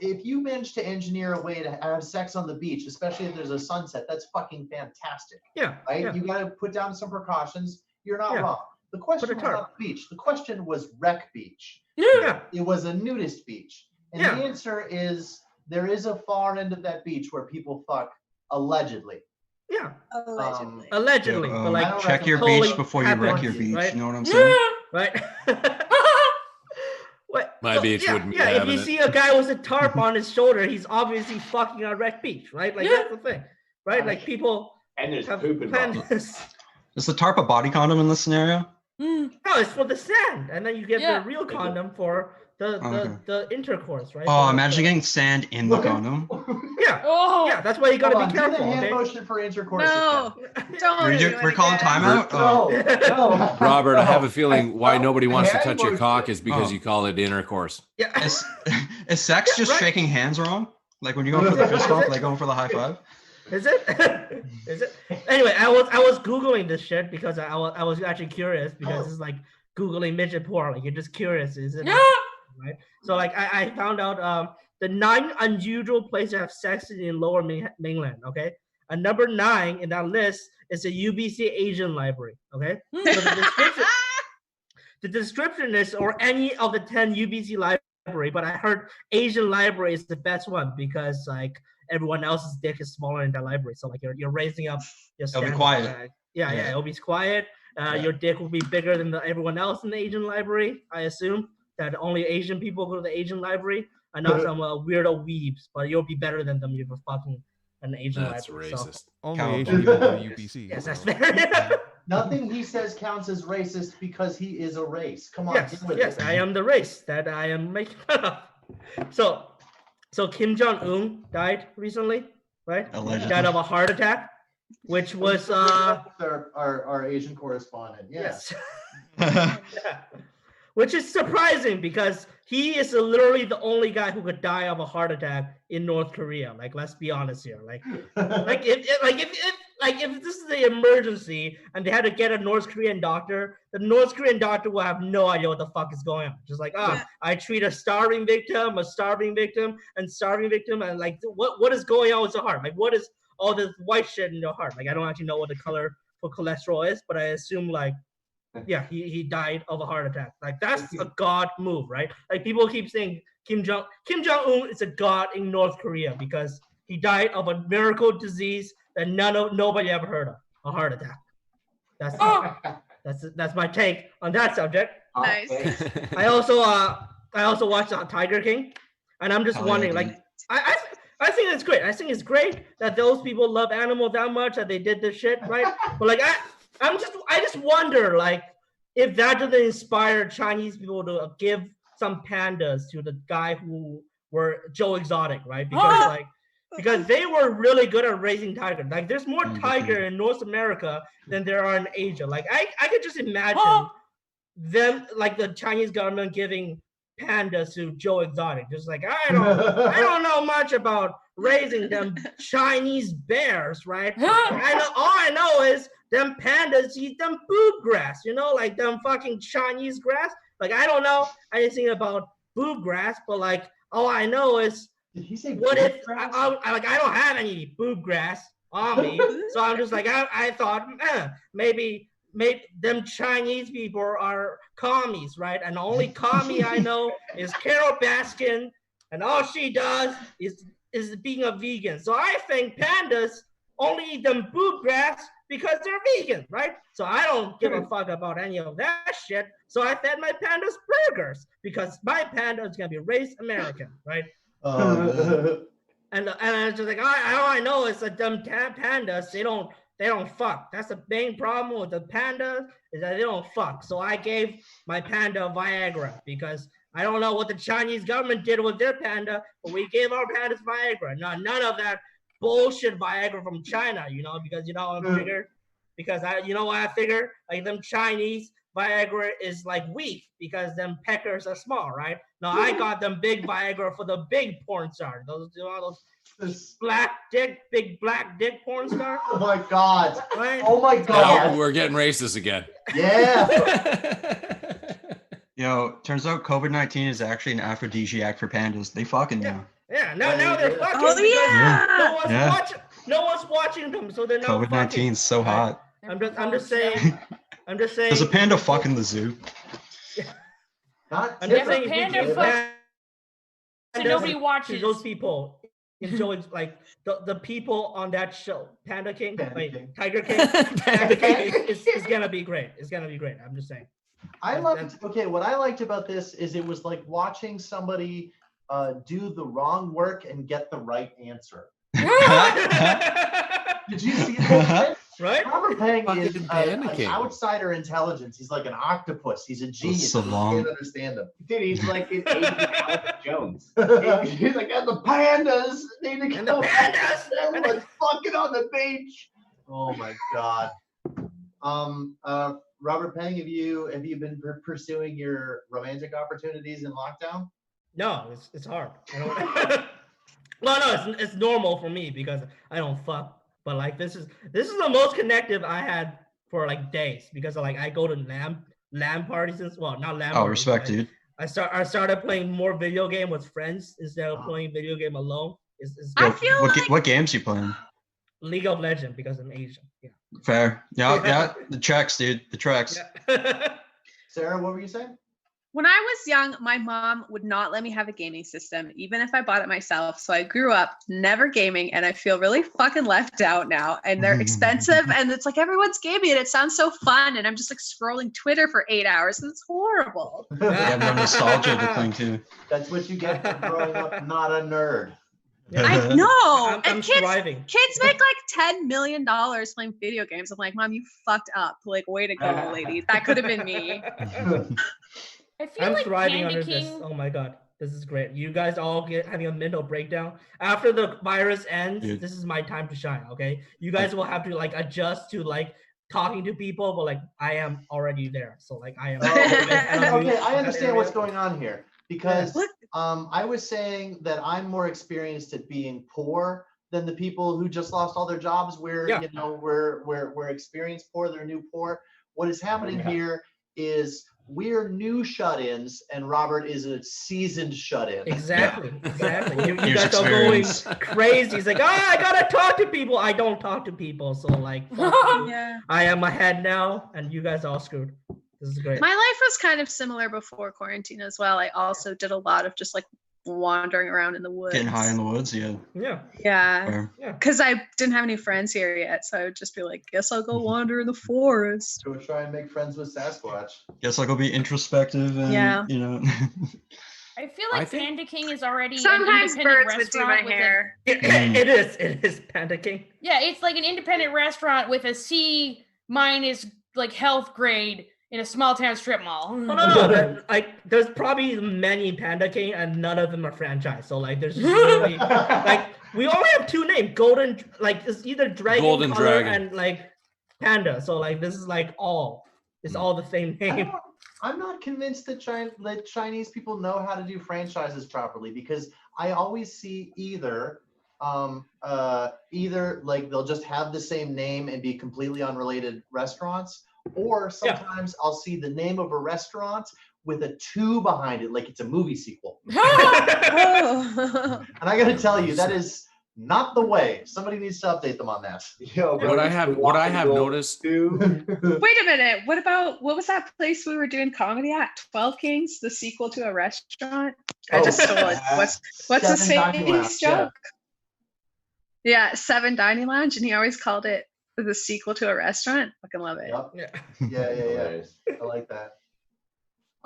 if you manage to engineer a way to have sex on the beach, especially if there's a sunset, that's fucking fantastic. Yeah. Right? Yeah. You got to put down some precautions. You're not Yeah. wrong. The question a was tarp. not the beach. The question was wreck beach. Yeah. It was a nudist beach. And Yeah. the answer is there is a far end of that beach where people fuck allegedly. Yeah. Allegedly. Allegedly, but like I don't check your totally beach before you wreck your happens, beach. right? You know what I'm saying? right? What? My beach wouldn't be yeah, if having you it. see a guy with a tarp on his shoulder, he's obviously fucking on wreck beach, right? Like that's the thing, right? Like people And there's have poop planned involved. this. Is the tarp a body condom in this scenario? No, it's for the sand, and then you get Yeah. the real condom for the intercourse, right? Oh, The- imagine the- getting sand in the condom. Yeah, Oh. yeah, that's why you gotta Hold be on, do the careful. hand Okay? motion for intercourse. No, don't. We're, do it we're calling again. timeout? Oh. No. Robert, I have a No. feeling why nobody wants to hand touch your motion. cock is because Oh. you call it intercourse. Yeah. Is sex just right. shaking hands wrong? Like when you go for the fist bump, like going for the high five? Is it? Is it? Anyway, I was googling this shit because I was actually curious because it's like googling midget porn. Like you're just curious, is it? Yeah. Right. So like I found out the 9 unusual places to have sex in Lower Mainland. Okay, and number 9 in that list is the UBC Asian Library. Okay, so the description is or any of the 10 UBC library, but I heard Asian library is the best one because like everyone else's dick is smaller in that library. So like you're raising up your It'll be standard. quiet. Yeah, it'll be quiet. Your dick will be bigger than everyone else in the Asian library. I assume that only Asian people go to the Asian library, and not some weirdo weebs. But you'll be better than them if you're fucking an Asian That's library. racist. So, Only Cowboy. Asian people go to UBC. yes, that's so. fair. Nothing he says counts as racist because he is a race. Come on, Yes, get with yes, it. I am the race that I am making fun of. So Kim Jong-un died recently, right? Allegedly. Died of a heart attack, which was our Asian correspondent. yes. Yeah. Which is surprising because he is literally the only guy who could die of a heart attack in North Korea. Like, let's be honest here. Like if this is the emergency and they had to get a North Korean doctor, the North Korean doctor will have no idea what the fuck is going on. Just like, I treat a starving victim, and starving victim, and like, what is going on with the heart? Like, what is all this white shit in your heart? Like, I don't actually know what the color for cholesterol is, but I assume like, yeah, he died of a heart attack. Like that's a god move, right? Like people keep saying Kim Jong-un is a god in North Korea because he died of a miracle disease that nobody ever heard of, a heart attack. That's my take on that subject. Nice. I also watched Tiger King, and I'm just wondering, like, I think it's great. I think it's great that those people love animals that much that they did this shit, right? But like I just wonder, like, if that doesn't inspire Chinese people to give some pandas to the guy who were Joe Exotic, right? Because they were really good at raising tigers. Like, there's more tiger in North America than there are in Asia. Like, I could just imagine them, like the Chinese government giving pandas to Joe Exotic. Just like, I don't know much about raising them Chinese bears, right? All I know is them pandas eat them boob grass, like them fucking Chinese grass. Like, I don't know anything about boob grass, but like all I know is Did he say what boob if grass? I don't have any boob grass on me, so I'm just like I thought maybe them Chinese people are commies, right? And the only commie I know is Carol Baskin, and all she does is being a vegan. So I think pandas only eat them boob grass because they're vegan, right? So I don't give a fuck about any of that shit. So I fed my pandas burgers because my panda is gonna be raised American, right? And it's just like all I know is that them pandas they don't fuck. That's the main problem with the pandas is that they don't fuck. So I gave my panda Viagra because I don't know what the Chinese government did with their panda, but we gave our pandas Viagra. None of that bullshit Viagra from China, because I figured, because you know what I figured? Like them Chinese, Viagra is like weak because them peckers are small, right? No, I got them big Viagra for the big porn stars. Those This- big black dick porn stars. Oh my God. Right? Oh my Yeah, God. we're getting racist again. Yeah. Yo, turns out COVID-19 is actually an aphrodisiac for pandas. They fucking know. Yeah, now they're fucking Oh, because yeah. no one's watching them, so they're not COVID-19 fucking. is so hot. I'm just saying. There's a panda fuck in the zoo. Not I'm just If a saying. panda we- fucks and nobody to watches. those people enjoy like the people on that show, Panda King, Panda King. Tiger King, Panda King is gonna be great. It's gonna be great. I'm just saying. I loved. Okay, what I liked about this is it was like watching somebody do the wrong work and get the right answer. Did you see that? Right? Robert Peng is Fucking Panda an King. outsider intelligence. He's like an octopus. He's a genius. so You long. can't understand him. Dude, he's like an Asian Alex Jones. He's like, and the pandas need to And the come back. pandas! Everyone's fucking on the beach. Oh my God. Robert Peng, have you been pursuing your romantic opportunities in lockdown? No, it's hard. I don't. Well, no, it's normal for me because I don't fuck. But like this is the most connected I had for like days because like I go to LAN parties and not LAN. Oh, parties, respect, dude. I started playing more video game with friends instead of playing video game alone. I feel like What games you playing? League of Legends because I'm Asian. Yeah. Fair. Yeah. The tracks, dude. The tracks. Yeah. Sarah, what were you saying? When I was young, my mom would not let me have a gaming system, even if I bought it myself. So I grew up never gaming, and I feel really fucking left out now. And they're expensive, and it's like everyone's gaming, and it sounds so fun. And I'm just like scrolling Twitter for 8 hours, and it's horrible. You have no nostalgia to cling to. That's what you get for growing up not a nerd. I know. I'm And kids thriving. make like $10 million playing video games. I'm like, Mom, you fucked up. Like, way to go, lady. That could have been me. I feel I'm like thriving Panda under King. this. Oh my God. This is great. You guys all having a mental breakdown. After the virus ends, Dude. this is my time to shine, okay? You guys will have to like adjust to like talking to people, but like I am already there. So like I am. Okay, I understand what's going on here because What? I was saying that I'm more experienced at being poor than the people who just lost all their jobs. Where Yeah. you know we're experienced poor, they're new poor. What is happening here is we're new shut-ins, and Robert is a seasoned shut-in. Exactly. You Years guys are going experience. crazy. It's like, I gotta talk to people. I don't talk to people. So like, fuck you. Yeah. I am ahead now, and you guys all screwed. This is great. My life was kind of similar before quarantine as well. I also did a lot of just like wandering around in the woods. Getting high in the woods, yeah. Yeah. Yeah. Fair. Because I didn't have any friends here yet. So I would just be like, guess I'll go wander in the forest. Go try and make friends with Sasquatch. Guess I'll go be introspective and Yeah. you know. I feel like I think- Panda King is already Sometimes an independent birds would do my restaurant with a- hair. It is Panda King. Yeah, it's like an independent restaurant with a C- like health grade in a small town strip mall. Oh, no. Like, there's probably many Panda King, and none of them are franchise. So like, there's just really, like we only have two names: Golden, like it's either Dragon Golden Color Dragon. and like Panda. So like, this is like it's all the same name. I'm not convinced that Chinese people know how to do franchises properly because I always see either like they'll just have the same name and be completely unrelated restaurants, or sometimes I'll see the name of a restaurant with a 2 behind it, like it's a movie sequel. Oh. And I got to tell you, that is not the way. Somebody needs to update them on that. Yo, bro, What I have noticed. Dude. Wait a minute. What was that place we were doing comedy at? 12 Kings, the sequel to a restaurant? I just stole it. What's the Seven Dining Lounge, Sadie's joke? Yeah, 7 Dining Lounge, and he always called it the sequel to a restaurant. Fucking love it. Yep. Yeah. Yeah. I like that.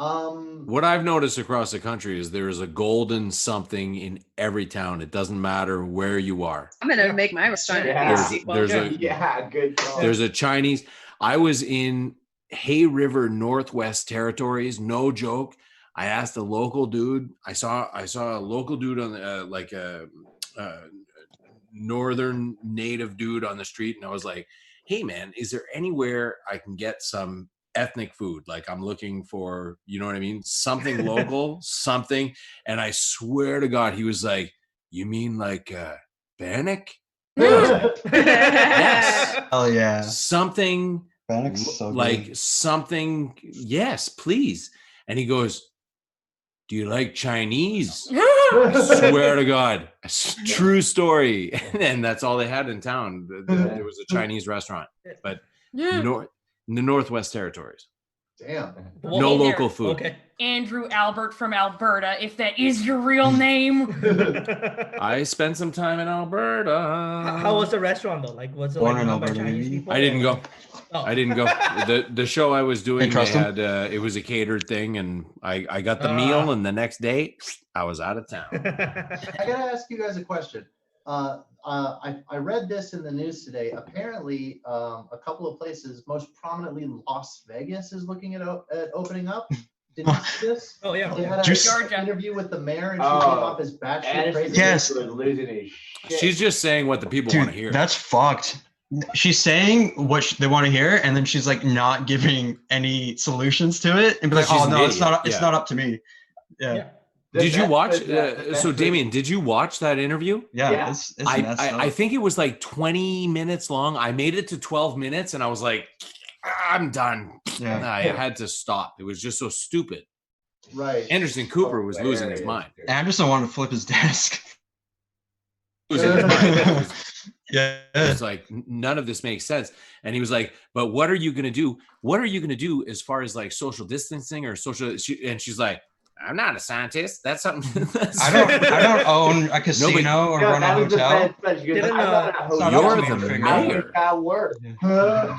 What I've noticed across the country is there is a golden something in every town. It doesn't matter where you are. I'm gonna make my restaurant Yeah. a There's, sequel. there's a Yeah, good call. there's a Chinese. I was in Hay River, Northwest Territories. No joke. I asked a local dude. I saw a local dude on the, like a northern native dude on the street, and I was like, "Hey, man, is there anywhere I can get some ethnic food. Like I'm looking for, you know what I mean? Something local, something. And I swear to God, he was like, you mean like Bannock? Yes. Oh yeah. Something Bannock's so like good. something. Yes, please. And he goes, do you like Chinese? Swear to God, true story. And that's all they had in town. There was a Chinese restaurant, but in the Northwest Territories. Damn. No Hey there. local food. Okay. Andrew Albert from Alberta, if that is your real name. I spent some time in Alberta. How was the restaurant though? Like, was it Born like in run by Alberta, Chinese maybe? people? I didn't go. Oh. I didn't go. The show I was doing, they trust him? had it was a catered thing, and I got the meal, and the next day I was out of town. I gotta ask you guys a question. I read this in the news today. Apparently, a couple of places, most prominently Las Vegas, is looking at opening up. Did you see this? Oh yeah. They had Georgia. an interview with the mayor, and she came off as batshit crazy. Yes. Was losing his shit. She's just saying what the people Dude, want to hear. that's fucked. She's saying what they want to hear, and then she's like not giving any solutions to it, and be like, She's "Oh an no, it's idiot. not. It's Yeah. not up to me." Yeah, Yeah. Did you watch? So So Damien, did you watch that interview? yeah. It's messed up. I think it was like 20 minutes long. I made it to 12 minutes, and I was like, I'm done. Yeah. I had to stop. It was just so stupid. Right. Anderson Cooper was losing his mind. Anderson wanted to flip his desk. Losing his mind. Yeah. It was like, none of this makes sense. And he was like, but what are you going to do? What are you going to do as far as like social distancing or social? And she's like, I'm not a scientist. That's something. I don't own a casino or run a hotel.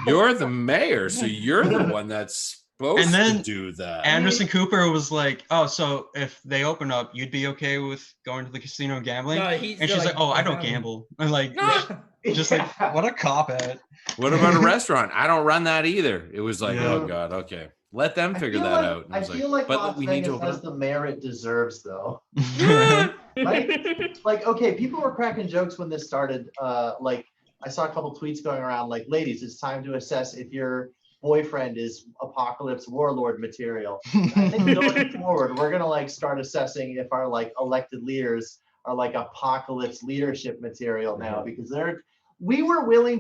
You're the mayor, so you're the one that's supposed to do that. Anderson Cooper was like, "Oh, so if they open up, you'd be okay with going to the casino and gambling?" No, and she's like, "Oh, I don't gamble." And like, just like, what a cop at. What about a restaurant? I don't run that either. It was like, oh God, okay. Let them figure that out. I feel like but Las we Vegas need to open has up. the mayor it deserves, though. Right? Like, okay, people were cracking jokes when this started. Like, I saw a couple tweets going around, like, ladies, it's time to assess if your boyfriend is apocalypse warlord material. I think going forward, we're gonna like start assessing if our like elected leaders are like apocalypse leadership material now, because we were willing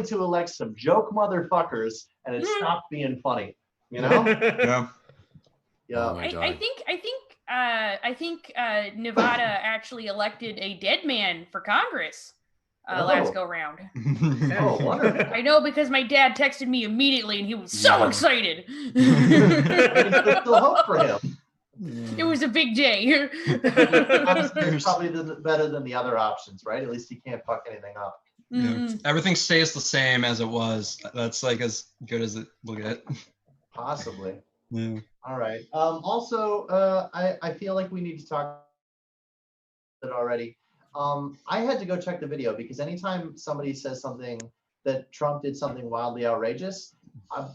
to elect some joke motherfuckers, and it stopped being funny, you know? Yeah. Yeah. Oh my God. I think Nevada actually elected a dead man for Congress last go round. Oh, wonderful. I know, because my dad texted me immediately and he was so excited. There's still hope for him. It was a big day. Honestly, it's probably better than the other options, right? At least he can't fuck anything up. Yeah. Everything stays the same as it was. That's like as good as it will get. Possibly. Yeah. All right. Also, I feel like we need to talk it already. I had to go check the video because anytime somebody says something that Trump did something wildly outrageous,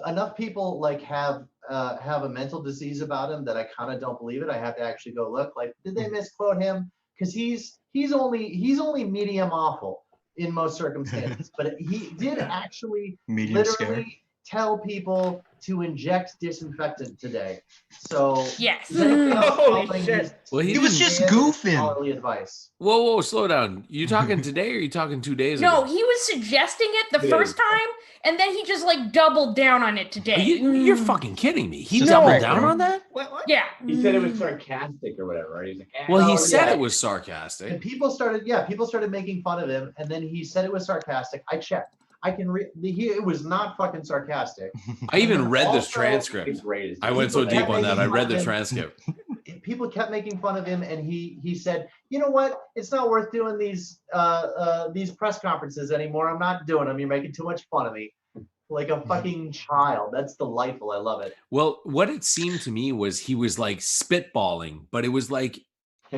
enough people like have a mental disease about him that I kind of don't believe it. I have to actually go look. Like, did they misquote him? Because he's only medium awful in most circumstances, but he did actually Medium literally scare. tell people to inject disinfectant today. So yes. Holy shit. Well, he was just goofing. Scholarly advice. Whoa, slow down. You talking today or are you talking 2 days ago? No, he was suggesting it the first time, and then he just like doubled down on it today. You're fucking kidding me. He Just doubled break down down. on that? What? Yeah. He said it was sarcastic or whatever. Right? He's like, Well, he Oh, said yeah. it was sarcastic. And people started making fun of him, and then he said it was sarcastic. I checked. I can read. It was not fucking sarcastic. I even read this Also, transcript. It's great. I went so people deep on that. I read the kept transcript. People kept making fun of him, and he said, "You know what? It's not worth doing these press conferences anymore. I'm not doing them. You're making too much fun of me." Like a fucking child. That's delightful. I love it. Well, what it seemed to me was he was like spitballing, but it was like,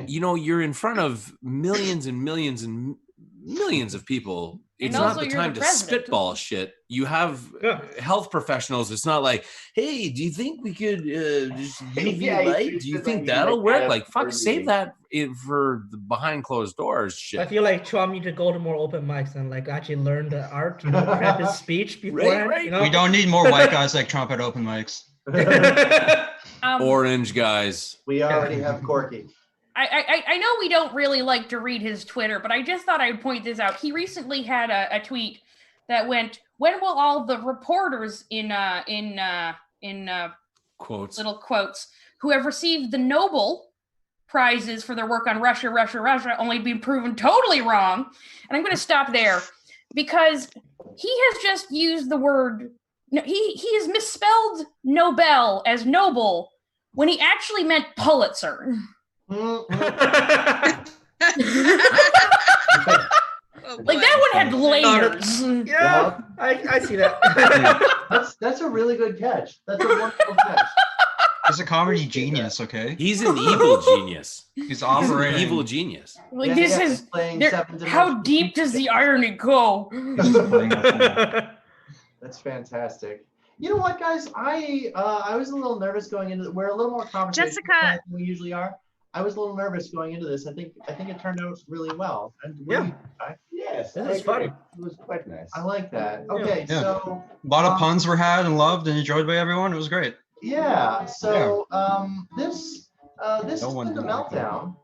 you know, you're in front of millions and millions and millions of people. It's And not also the you're time the to president. spitball shit. You have health professionals. It's not like, hey, do you think we could just UV Yeah, light? Do you like think you that'll like work? at a Like, fuck, board save meeting. that for the behind closed doors shit. I feel like Trump need to go to more open mics and like actually learn the art, you know, prep his speech beforehand. Right. You know? We don't need more white guys like Trump at open mics. Orange guys. We already have Corky. I know we don't really like to read his Twitter, but I just thought I'd point this out. He recently had a tweet that went, "When will all the reporters in quotes, little quotes, who have received the Nobel prizes for their work on Russia, only be proven totally wrong?" And I'm going to stop there because he has just used the word. He has misspelled Nobel as Noble when he actually meant Pulitzer. Like that one had layers. Yeah, I see that. That's a really good catch. That's a wonderful catch. He's a comedy genius, okay? He's an evil genius. He's operating. An evil genius. Like how deep does the irony go? That's fantastic. You know what, guys? I was a little nervous going into. We're a little more conversational than we usually are. I was a little nervous going into this. I think it turned out really well. And Yes, this is fun. It was quite nice. I like that. Okay, Yeah. so A lot of puns were had and loved and enjoyed by everyone. It was great. yeah. So this has No one been the did. Meltdown,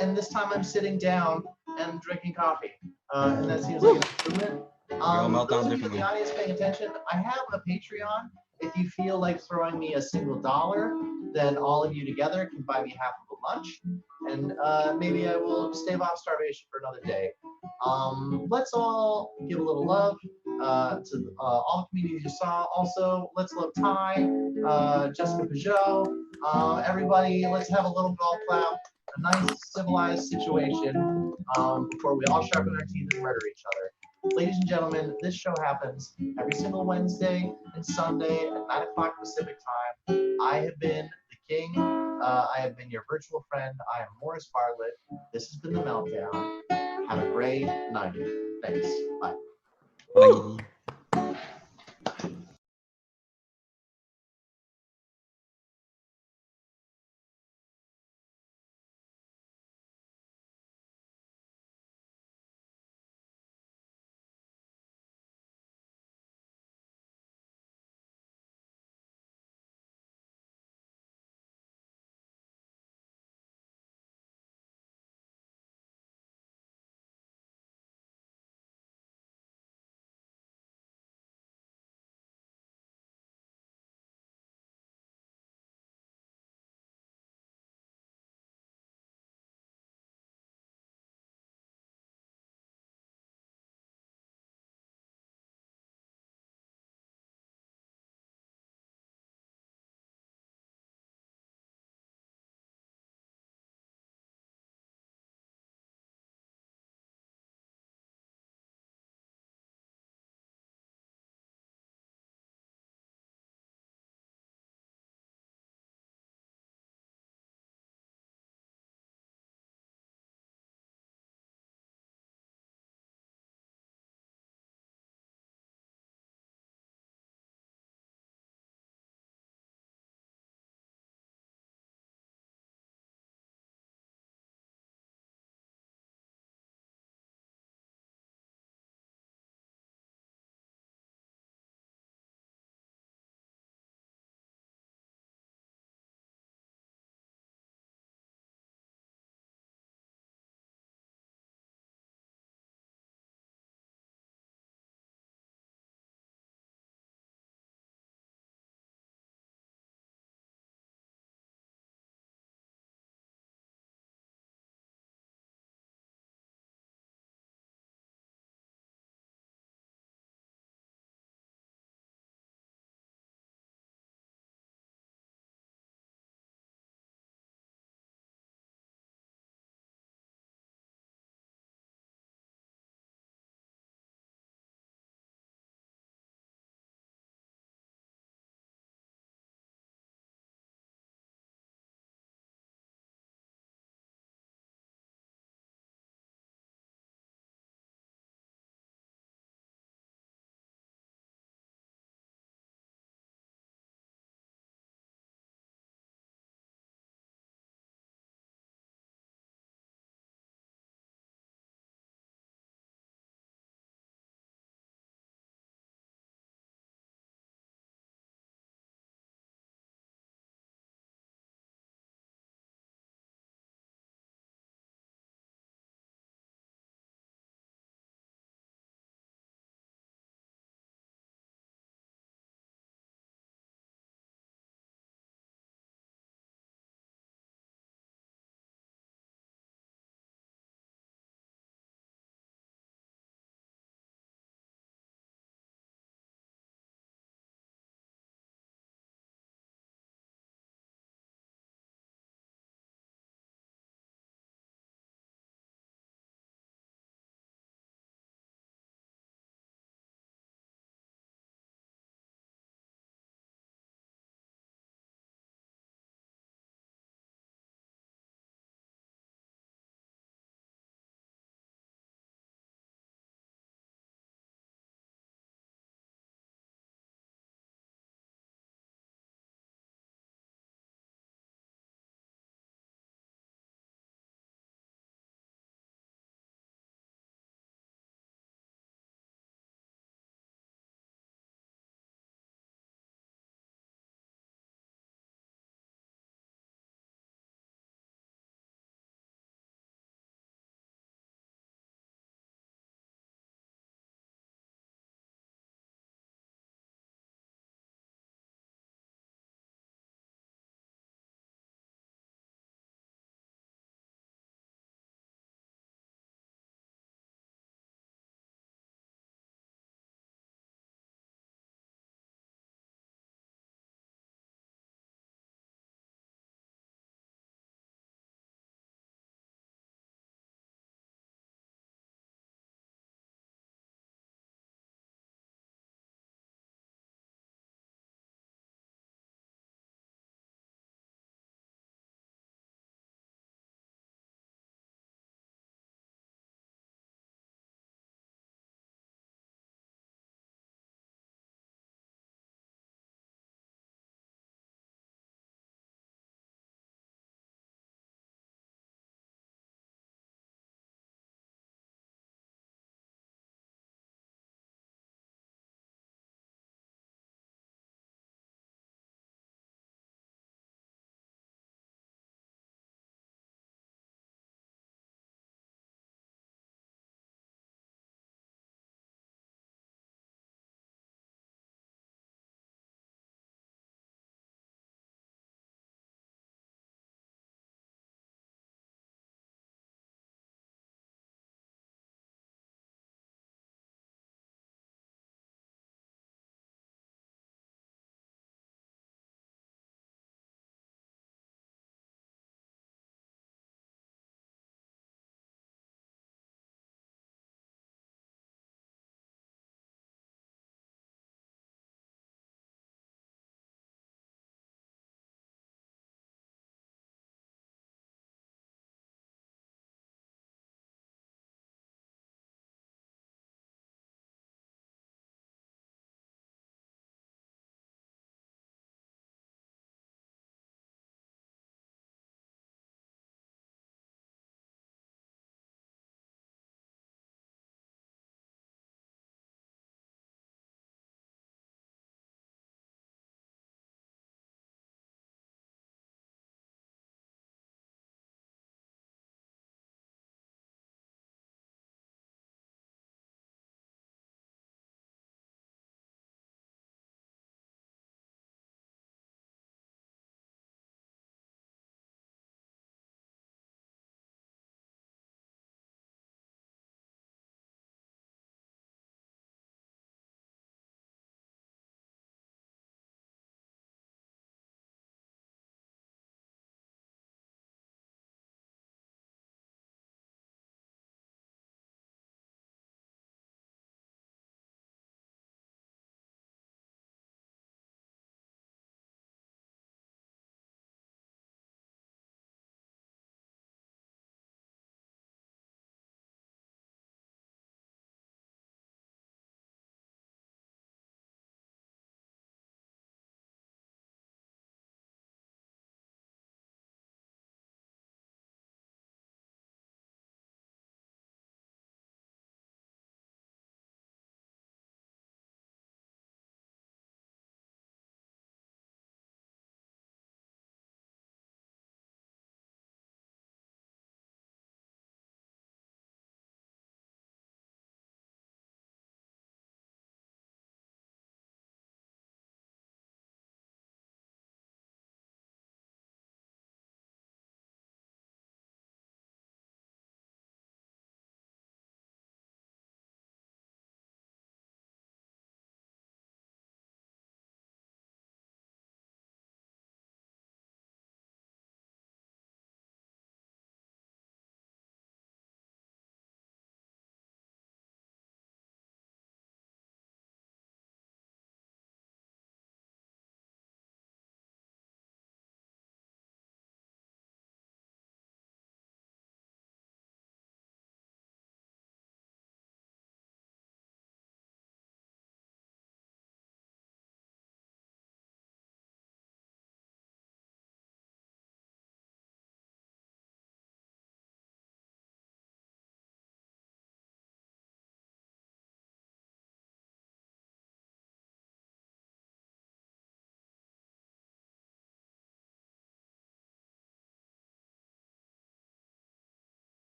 and this time I'm sitting down and drinking coffee, and that seems like an improvement. all melt down Those of you in differently. the audience paying attention, I have a Patreon. If you feel like throwing me a single $1, then all of you together can buy me half of a lunch, and maybe I will stave off starvation for another day. Let's all give a little love to all the communities you saw. Also, let's love Ty, Jessica Peugeot, everybody. Let's have a little golf clap. A nice civilized situation before we all sharpen our teeth and murder each other. Ladies and gentlemen, this show happens every single Wednesday and Sunday at 9 o'clock Pacific time. I have been the king. I have been your virtual friend. I am Morris Bartlett. This has been The Meltdown. Have a great night. Thanks. Bye. Bye.